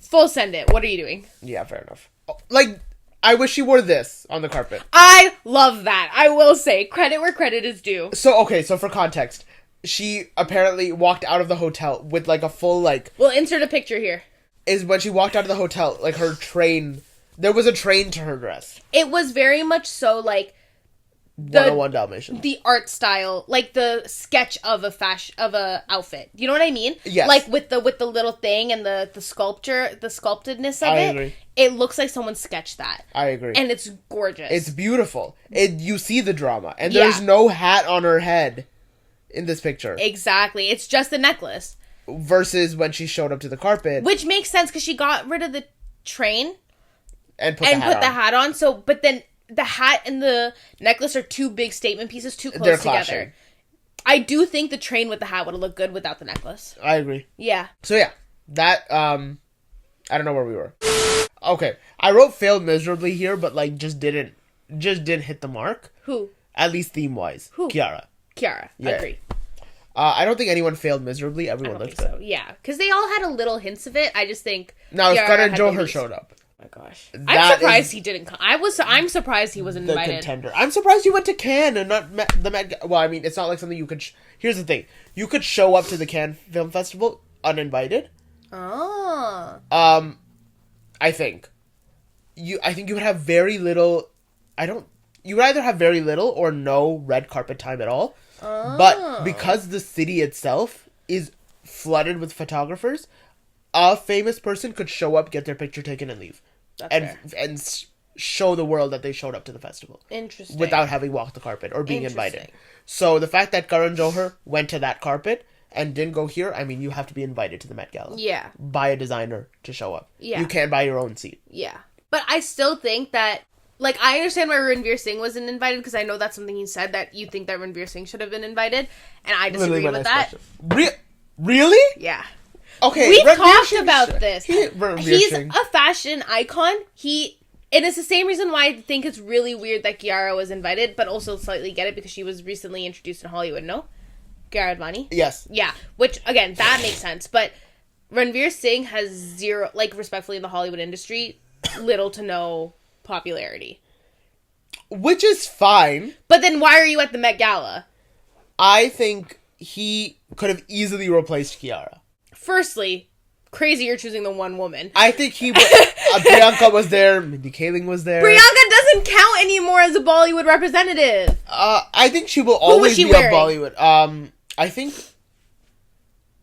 Full send it. What are you doing? Yeah, fair enough. Like, I wish she wore this on the carpet. I love that. I will say, credit where credit is due. So for context, she apparently walked out of the hotel with, like, a full, like... We'll insert a picture here. Is when she walked out of the hotel, like, her train... There was a train to her dress. It was very much so, like... 101 Dalmatian. The art style, like the sketch of a outfit. You know what I mean? Yes. Like with the little thing and the sculpture, the sculptedness of I it. agree. It looks like someone sketched that. I agree. And it's gorgeous. It's beautiful. You see the drama. And there's no hat on her head in this picture. Exactly. It's just a necklace. Versus when she showed up to the carpet. Which makes sense because she got rid of the train. And put the hat on. So, but then... The hat and the necklace are two big statement pieces too close together. Clashing. I do think the train with the hat would have looked good without the necklace. I agree. Yeah. So yeah, that, I don't know where we were. Okay, I wrote failed miserably here, but like just didn't hit the mark. Who? At least theme-wise. Who? Kiara. Yeah. Agree. I don't think anyone failed miserably. Everyone looked good. So. Yeah, because they all had a little hints of it. I just think now, if Karan Johar showed up. Oh my gosh. I'm surprised he didn't come. I'm surprised he wasn't invited. The contender. I'm surprised you went to Cannes and not the Met. Well, I mean, it's not like something you could... Here's the thing. You could show up to the Cannes Film Festival uninvited. Oh. I think you would have very little... You would either have very little or no red carpet time at all. Oh. But because the city itself is flooded with photographers, a famous person could show up, get their picture taken, and leave. and show the world that they showed up to the festival. Interesting. Without having walked the carpet or being invited. So the fact that Karan Johar went to that carpet and didn't go here, I mean, you have to be invited to the Met Gala. Yeah. By a designer to show up. Yeah. You can't buy your own seat. Yeah. But I still think that, like, I understand why Ranveer Singh wasn't invited, because I know that's something he said, that you think that Ranveer Singh should have been invited, and I disagree with that. Really? Yeah. Okay. We talked about this. He's Singh. a fashion icon. And it's the same reason why I think it's really weird that Kiara was invited, but also slightly get it because she was recently introduced in Hollywood, no? Kiara Advani? Yes. Yeah, which, again, that makes sense. But Ranveer Singh has zero, like, respectfully in the Hollywood industry, little to no popularity. Which is fine. But then why are you at the Met Gala? I think he could have easily replaced Kiara. Firstly, crazy you're choosing the one woman. I think he would. Priyanka was there. Mindy Kaling was there. Priyanka doesn't count anymore as a Bollywood representative. I think she will always be wearing? a Bollywood. I think.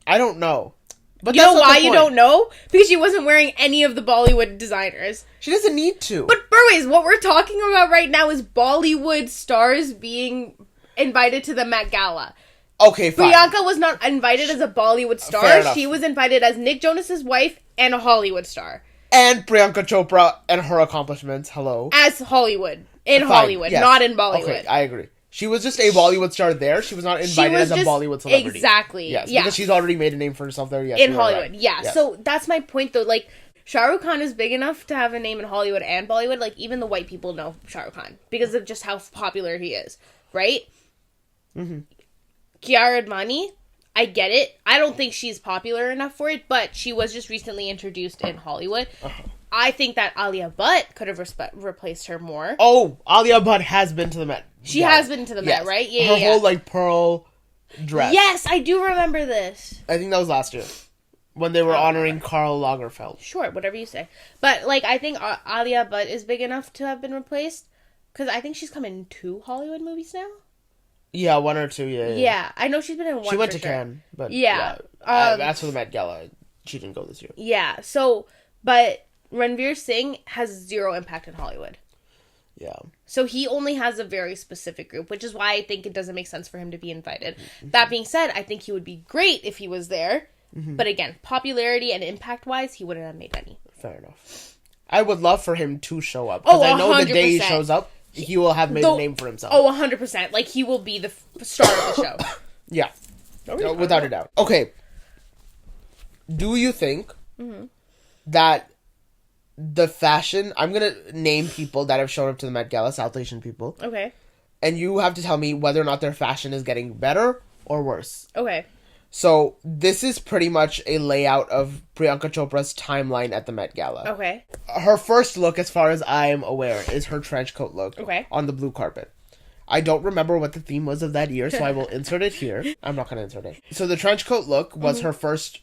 I don't know. But you know why you don't know? Because she wasn't wearing any of the Bollywood designers. She doesn't need to. But Parwaiz, what we're talking about right now is Bollywood stars being invited to the Met Gala. Okay, fine. Priyanka was not invited as a Bollywood star. She was invited as Nick Jonas's wife and a Hollywood star. And Priyanka Chopra and her accomplishments. Hello. As Hollywood. In Fine, Hollywood, yes. not in Bollywood. Okay, I agree. She was just a Bollywood star there. She was not invited as a Bollywood celebrity. Exactly. Yes, yeah. Because she's already made a name for herself there. Yes, in Hollywood, right. yeah. Yes. So that's my point, though. Like, Shah Rukh Khan is big enough to have a name in Hollywood and Bollywood. Like, even the white people know Shah Rukh Khan because of just how popular he is, right? Mm-hmm. Kiara Advani, I get it. I don't think she's popular enough for it, but she was just recently introduced in Hollywood. Uh-huh. I think that Alia Bhatt could have replaced her more. Oh, Alia Bhatt has been to the Met. She has been to the Met, right? Yeah, her whole, like, pearl dress. Yes, I do remember this. I think that was last year. When they were honoring Karl Lagerfeld. Sure, whatever you say. But, like, I think Alia Bhatt is big enough to have been replaced. Because I think she's come in 2 Hollywood movies now. Yeah, 1 or 2, yeah. Yeah, I know she's been in 1. She went to Cannes, but yeah. That's for the Met Gala. She didn't go this year. Yeah, so, but Ranveer Singh has 0 impact in Hollywood. Yeah. So he only has a very specific group, which is why I think it doesn't make sense for him to be invited. Mm-hmm. That being said, I think he would be great if he was there. Mm-hmm. But again, popularity and impact-wise, he wouldn't have made any. Fair enough. I would love for him to show up. Because I know 100%. The day he shows up, he will have made a name for himself. Oh, 100%. Like, he will be the star of the show. Yeah. No, without a doubt. Okay. Do you think that the fashion... I'm going to name people that have shown up to the Met Gala, South Asian people. Okay. And you have to tell me whether or not their fashion is getting better or worse. Okay. So, this is pretty much a layout of Priyanka Chopra's timeline at the Met Gala. Okay. Her first look, as far as I am aware, is her trench coat look on the blue carpet. I don't remember what the theme was of that year, so I will insert it here. I'm not going to insert it. So, the trench coat look was her first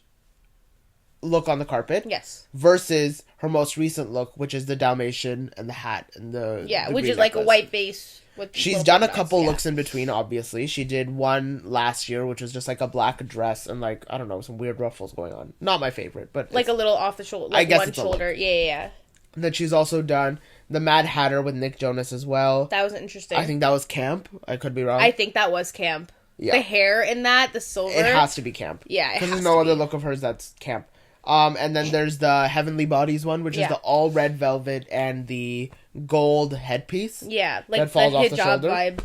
look on the carpet. Yes. Versus her most recent look, which is the Dalmatian and the hat and the which is necklace. like a white base. She's done a couple looks in between, obviously. She did one last year, which was just like a black dress and like, I don't know, some weird ruffles going on. Not my favorite, but... Like a little off the shoulder, like I guess one shoulder. Yeah. And then she's also done the Mad Hatter with Nick Jonas as well. That was interesting. I think that was camp. I could be wrong. I think that was camp. Yeah. The hair in that, the silver. It has to be camp. Yeah, because there's no other look of hers that's camp. And then there's the Heavenly Bodies one, which is the all red velvet and the gold headpiece. Yeah, like that falls off the shoulder. Vibe.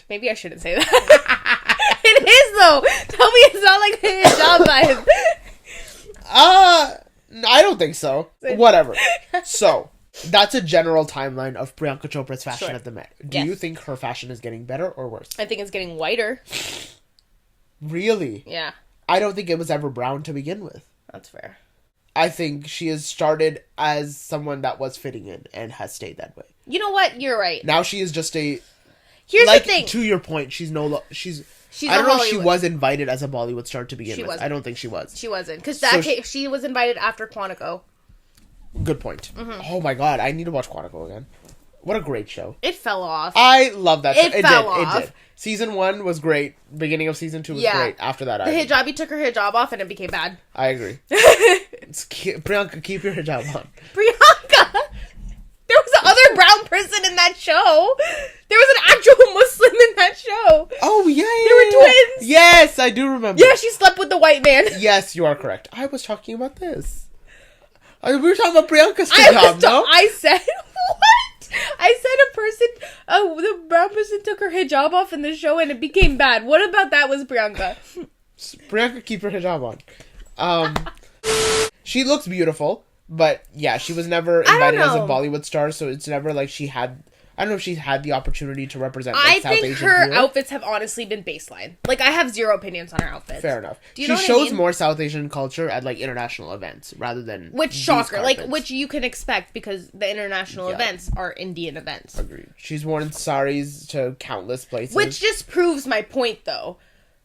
Maybe I shouldn't say that. It is though. Tell me it's not like the hijab vibe. I don't think so. Whatever. So that's a general timeline of Priyanka Chopra's fashion at the Met. Do you think her fashion is getting better or worse? I think it's getting whiter. Really? Yeah. I don't think it was ever brown to begin with. That's fair. I think she has started as someone that was fitting in and has stayed that way. You know what? You're right. Now she is just a... Here's the thing. To your point, she's no... She's I don't know if she was invited as a Bollywood star to begin with. Wasn't. I don't think she was. She wasn't. Because she was invited after Quantico. Good point. Mm-hmm. Oh my god, I need to watch Quantico again. What a great show. It fell off. I love that show. It fell off. It did. Season 1 was great. Beginning of Season 2 was great. After that, the hijabi took her hijab off and it became bad. I agree. Priyanka, keep your hijab on. Priyanka! other brown person in that show. There was an actual Muslim in that show. Oh, yeah. They were twins. Yes, I do remember. Yeah, she slept with the white man. Yes, you are correct. I was talking about this. We were talking about Priyanka's hijab, no? I said, what? I said a person, the brown person took her hijab off in the show and it became bad. What about that was Priyanka? Priyanka, keep her hijab on. She looks beautiful, but yeah, she was never invited as a Bollywood star, so it's never like she had... I don't know if she had the opportunity to represent like, South Asian. I think her outfits have honestly been baseline. Like, I have zero opinions on her outfits. Fair enough. She shows more South Asian culture at, like, international events rather than... Which, shocker. Like, which you can expect because the international events are Indian events. Agreed. She's worn saris to countless places. Which just proves my point, though.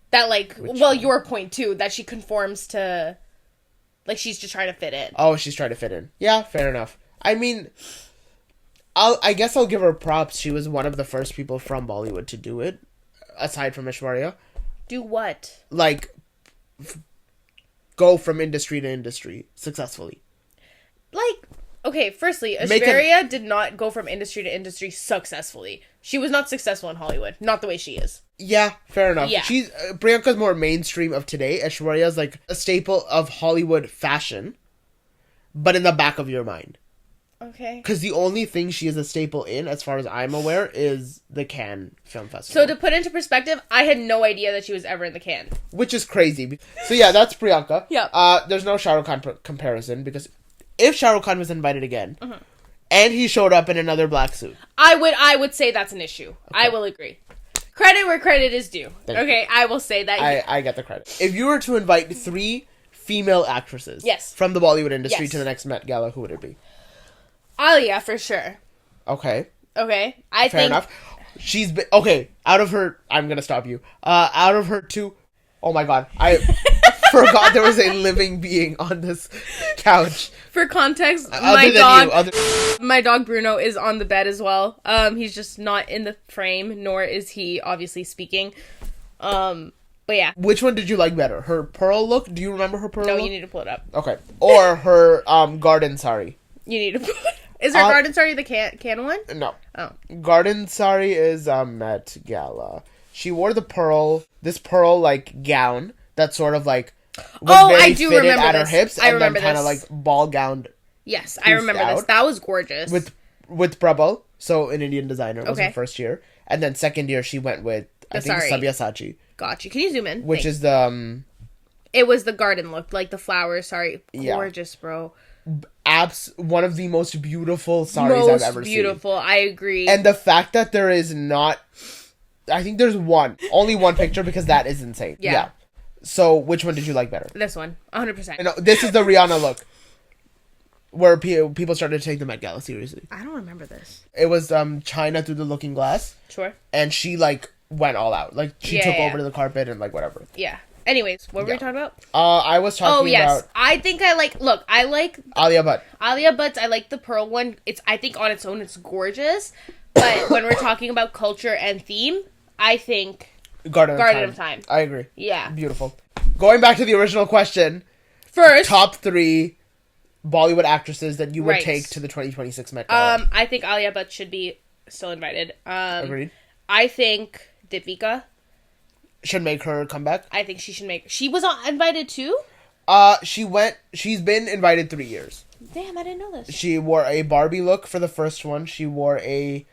That, like... your point, too. That she conforms to... Like, she's just trying to fit in. Oh, she's trying to fit in. Yeah, fair enough. I mean... I guess I'll give her props. She was one of the first people from Bollywood to do it, aside from Aishwarya. Do what? Like, go from industry to industry successfully. Like, okay, firstly, Aishwarya did not go from industry to industry successfully. She was not successful in Hollywood. Not the way she is. Yeah, fair enough. Yeah. Priyanka's more mainstream of today. Aishwarya's like a staple of Hollywood fashion, but in the back of your mind. Okay. Because the only thing she is a staple in, as far as I'm aware, is the Cannes Film Festival. So to put into perspective, I had no idea that she was ever in the Cannes. Which is crazy. So yeah, that's Priyanka. Yeah. There's no Shah Rukh Khan comparison, because if Shah Rukh Khan was invited again, and he showed up in another black suit... I would say that's an issue. Okay. I will agree. Credit where credit is due. Okay, I will say that. I get the credit. If you were to invite 3 female actresses from the Bollywood industry to the next Met Gala, who would it be? Alia, for sure. Okay. Fair enough. She's been... Okay, out of her... I'm gonna stop you. Out of her 2... Oh my god. I forgot there was a living being on this couch. For context, my dog Bruno is on the bed as well. He's just not in the frame, nor is he obviously speaking. But yeah. Which one did you like better? Her pearl look? Do you remember her pearl look? No, you need to pull it up. Okay. Or her garden sari. You need to pull it up. Is her garden sari the can one? No. Oh. Garden sari is Met Gala. She wore this pearl like gown that sort of like was very fitted at her hips and then kind of like ball gowned. Yes, I remember this. That was gorgeous. With Prabal, so an Indian designer, was her first year, and then second year she went with I think Subyashachi. Got you. Can you zoom in? Which is the It was the garden look, like the flowers. Sorry, gorgeous, bro. One of the most beautiful saris I've ever seen. Beautiful, I agree. And the fact that there is not... I think there's only one picture, because that is insane. Yeah. So, which one did you like better? This one, 100%. No, this is the Rihanna look, where people started to take the Met Gala seriously. I don't remember this. It was China Through the Looking Glass. Sure. And she, like, went all out. Like, she took over to the carpet and, like, whatever. Yeah. Anyways, what were we talking about? I was talking about... I think I like... Look, I like... Alia Bhatt. Alia Bhatt, I like the pearl one. I think on its own, it's gorgeous. But when we're talking about culture and theme, I think... Garden of Time. I agree. Yeah. Beautiful. Going back to the original question. First... Top 3 Bollywood actresses that you would take to the 2026 Met Gala. I think Alia Bhatt should be still invited. Agreed. I think Deepika should make her comeback. I think she should make... She was invited too? She's been invited 3 years. Damn, I didn't know this. She wore a Barbie look for the first one. She wore a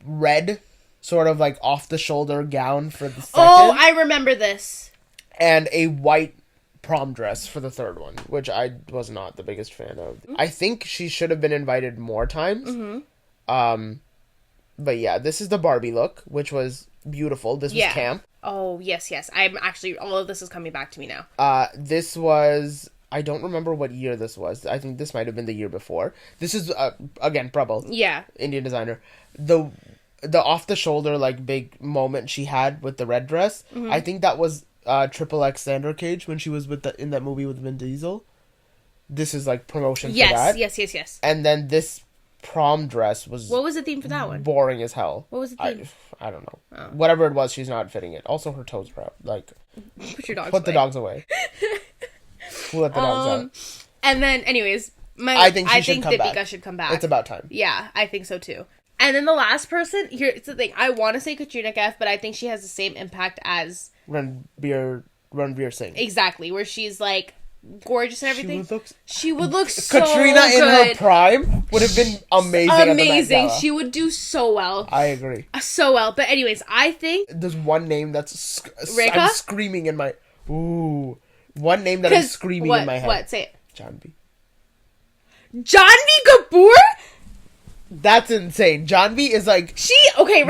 red, sort of like off-the-shoulder gown for the second. Oh, I remember this. And a white prom dress for the third one, which I was not the biggest fan of. I think she should have been invited more times. But yeah, this is the Barbie look, which was... beautiful. This was camp. Oh, yes. I'm actually... All of this is coming back to me now. This was... I don't remember what year this was. I think this might have been the year before. This is, again, Prabal. Yeah. Indian designer. The off-the-shoulder, like, big moment she had with the red dress, I think that was Triple X Sandra Cage when she was in that movie with Vin Diesel. This is, like, promotion for that. Yes. And then this prom dress was... What was the theme for that one? Boring as hell. What was the theme? I don't know. Oh. Whatever it was, she's not fitting it. Also, her toes were out. Like, put your dogs Put the dogs away. We'll let the dogs out. And then, anyways, I think she should come back. Deepika should come back. It's about time. Yeah, I think so too. And then the last person, here's the thing. I want to say Katrina Kaif, but I think she has the same impact as Ranveer Singh. Exactly, where she's like gorgeous and everything. She would look so Katrina good. in her prime would have been amazing. Amazing. She would do so well. I agree. So well. But anyways, I think there's one name that's Rekha? I'm screaming in my one name that is screaming in my head. What? Say it. Janhvi Kapoor? That's insane. Janhvi is like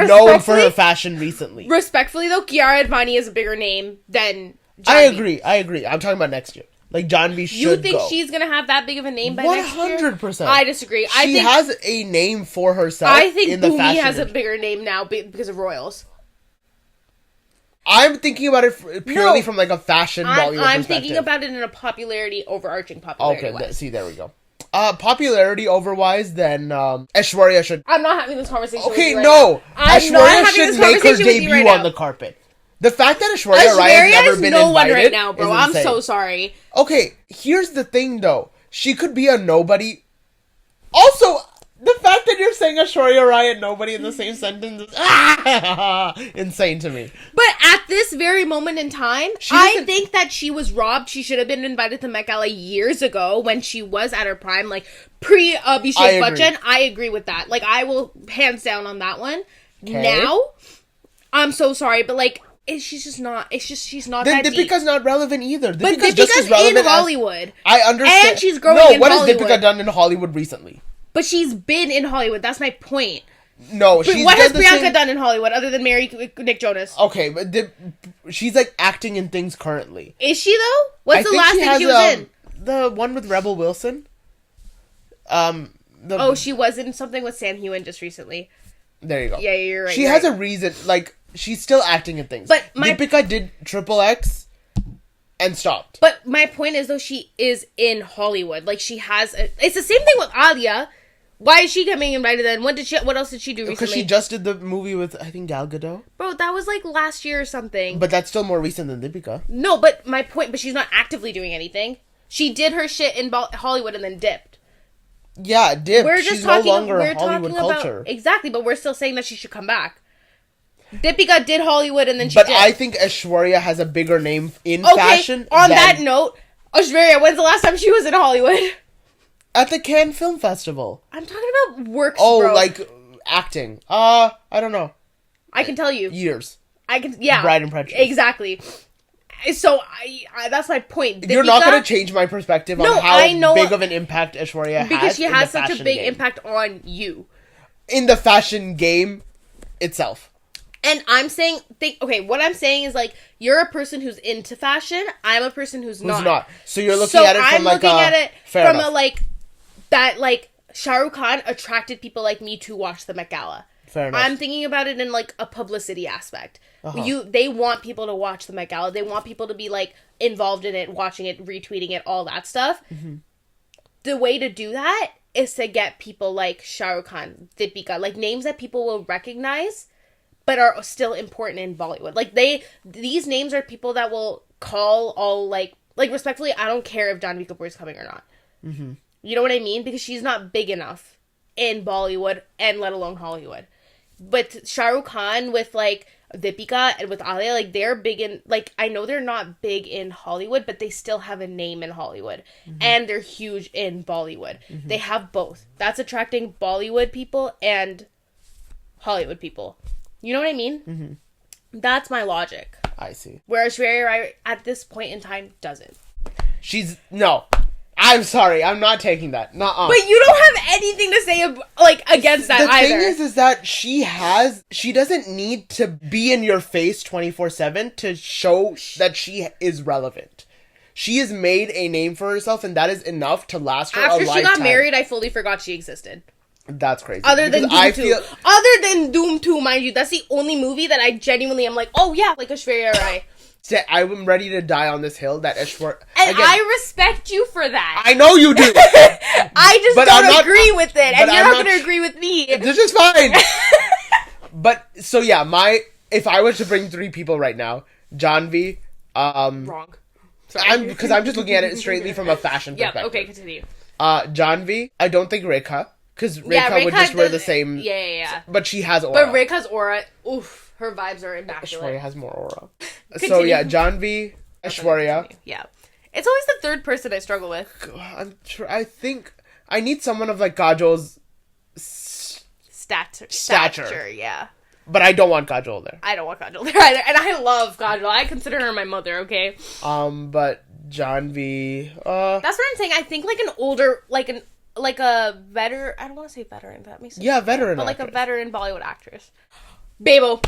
known for her fashion recently. Respectfully though, Kiara Advani is a bigger name than Janhvi. I agree. I'm talking about next year. Like, Janhvi should go. You think she's going to have that big of a name by next year? 100%. I disagree. She has a name for herself. I think in the Bhumi has fashion a bigger name now because of Royals. I'm thinking about it purely from like a fashion Bollywood perspective. I'm thinking about it in a popularity, overarching popularity. Okay, see, there we go. Popularity overwise, then Aishwarya should. I'm not having this conversation. Okay, with you right now. Aishwarya should make her debut on the carpet. The fact that Aishwarya Rai has never been invited one right now, bro. I'm so sorry. Okay, here's the thing, though. She could be a nobody. Also, the fact that you're saying Aishwarya Rai and nobody in the same sentence is insane to me. But at this very moment in time, I think that she was robbed. She should have been invited to Met Gala years ago when she was at her prime, like pre-Abhishek Bachchan. I agree with that. Like, I will hands down on that one. Okay. Now, I'm so sorry, but like, she's just not. It's just she's not that deep. Then Deepika's not relevant either. But Deepika's in Hollywood. I understand. And she's growing in Hollywood. What has Deepika done in Hollywood recently? But she's been in Hollywood. That's my point. No, what has Priyanka done in Hollywood other than marry Nick Jonas? Okay, but she's like acting in things currently. Is she though? What's the last thing she was in? The one with Rebel Wilson. She was in something with Sam Heughan just recently. There you go. Yeah, you're right. She has a reason. Like, she's still acting in things. But Deepika did XXX and stopped. But my point is, though, she is in Hollywood. Like, she has. It's the same thing with Alia. Why is she getting invited then? What else did she do recently? Because she just did the movie with, I think, Gal Gadot. Bro, that was like last year or something. But that's still more recent than Deepika. No, but my point, but she's not actively doing anything. She did her shit in Hollywood and then dipped. Yeah, dipped. She's no longer Hollywood culture. Exactly, but we're still saying that she should come back. Deepika did Hollywood and then she dipped. But I think Aishwarya has a bigger name in fashion. On that note, Aishwarya, when's the last time she was in Hollywood? At the Cannes Film Festival. I'm talking about works, bro. Like acting. I don't know. I can tell you. Years. Yeah. Bride and Prejudice. Exactly. So, that's my point. You're not going to change my perspective on how big of an impact Aishwarya has. Because she has such a big impact on you. In the fashion game itself. And I'm saying, what I'm saying is, like, you're a person who's into fashion. I'm a person who's not. So you're looking at it from, like, that, like, Shah Rukh Khan attracted people like me to watch the Met Gala. Fair enough. I'm thinking about it in, like, a publicity aspect. They want people to watch the Met Gala. They want people to be, like, involved in it, watching it, retweeting it, all that stuff. Mm-hmm. The way to do that is to get people like Shah Rukh Khan, Deepika, like, names that people will recognize, but are still important in Bollywood. Like, these names are people that will call all, like, respectfully, I don't care if Janhvi Kapoor is coming or not. Mm-hmm. You know what I mean? Because she's not big enough in Bollywood, and let alone Hollywood. But Shah Rukh Khan with, like, Deepika and with Alia, like, they're big in, like, I know they're not big in Hollywood, but they still have a name in Hollywood. Mm-hmm. And they're huge in Bollywood. Mm-hmm. They have both. That's attracting Bollywood people and Hollywood people. You know what I mean? Mm-hmm. That's my logic. I see. Whereas Aishwarya Rai, at this point in time, doesn't. No. I'm sorry. I'm not taking that. Nuh-uh. But you don't have anything to say, like, against that either. The thing is that she doesn't need to be in your face 24/7 to show that she is relevant. She has made a name for herself, and that is enough to last her a lifetime. After she got married, I fully forgot she existed. That's crazy. Other than Doom 2, mind you, that's the only movie that I genuinely am like, oh yeah, like Aishwarya Rai. I'm ready to die on this hill that Aishwarya... And again, I respect you for that. I know you do. I just don't agree with it, and you're not going to agree with me. This is fine. But, so yeah, if I was to bring 3 people right now, Janhvi... Wrong. Sorry. Because I'm just looking at it straightly from a fashion perspective. Yeah, okay, continue. Janvi. I don't think Rekha. Because Rekha would just wear the same. Yeah. But she has aura. But Rekha's aura, oof, her vibes are immaculate. Aishwarya has more aura. So yeah, Janvi, Aishwarya. Yeah. It's always the third person I struggle with. I think I need someone of like Kajol's stature. Yeah. But I don't want Kajol there. I don't want Kajol there either. And I love Kajol. I consider her my mother, okay? But Janvi... That's what I'm saying. I think like an older... Like a veteran... I don't want to say veteran. That makes sense. Yeah, veteran But like actress. a veteran Bollywood actress. Bebo.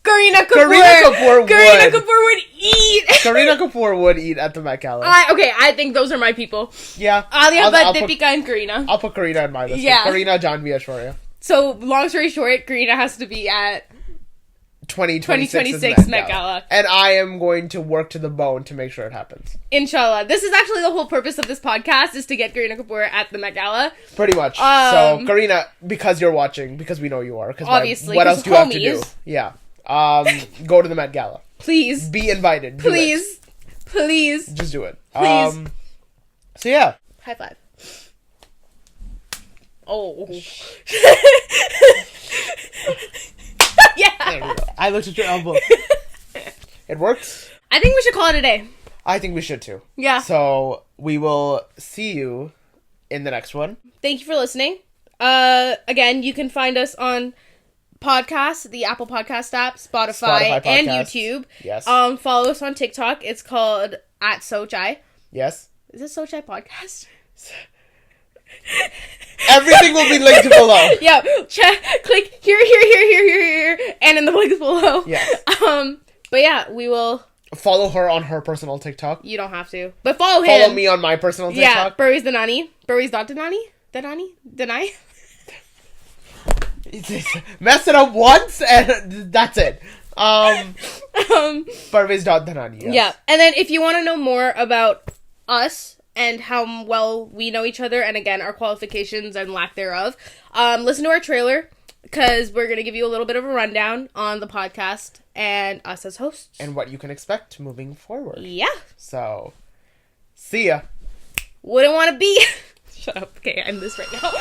Kareena Kapoor. Kareena Kapoor would eat. Kareena Kapoor would eat at the Met Gala. I think those are my people. Yeah. Alia Bhatt, Deepika, and Kareena. I'll put Kareena in my list. Yeah. Kareena, Janvi, Aishwarya. So, long story short, Kareena has to be at 2026 Met Gala. And I am going to work to the bone to make sure it happens. Inshallah. This is actually the whole purpose of this podcast, is to get Kareena Kapoor at the Met Gala. Pretty much. So, Kareena, because you're watching, because we know you are. Obviously. What else do you have to do? Yeah. Go to the Met Gala. Please. Be invited. Please. Just do it. Please. So, yeah. High five. Oh. Yeah. There we go. I looked at your elbow. It works? I think we should call it a day. I think we should too. Yeah. So we will see you in the next one. Thank you for listening. Again, you can find us on podcasts, the Apple Podcast app, Spotify and YouTube. Yes. Follow us on TikTok. It's called @Sochai. Yes. Is it Sochai Podcast? Everything will be linked below. Yeah, click here, and in the links below. Yes. But yeah, we will follow her on her personal TikTok. You don't have to, but follow him. Follow me on my personal TikTok. Yeah, Parwaiz Danani. Danai. Mess it up once and that's it. Parwaiz.Danani. Yes. Yeah, and then if you want to know more about us and how well we know each other, and again, our qualifications and lack thereof, listen to our trailer, because we're going to give you a little bit of a rundown on the podcast and us as hosts. And what you can expect moving forward. Yeah. So, see ya. Wouldn't want to be... Shut up. Okay, end this right now.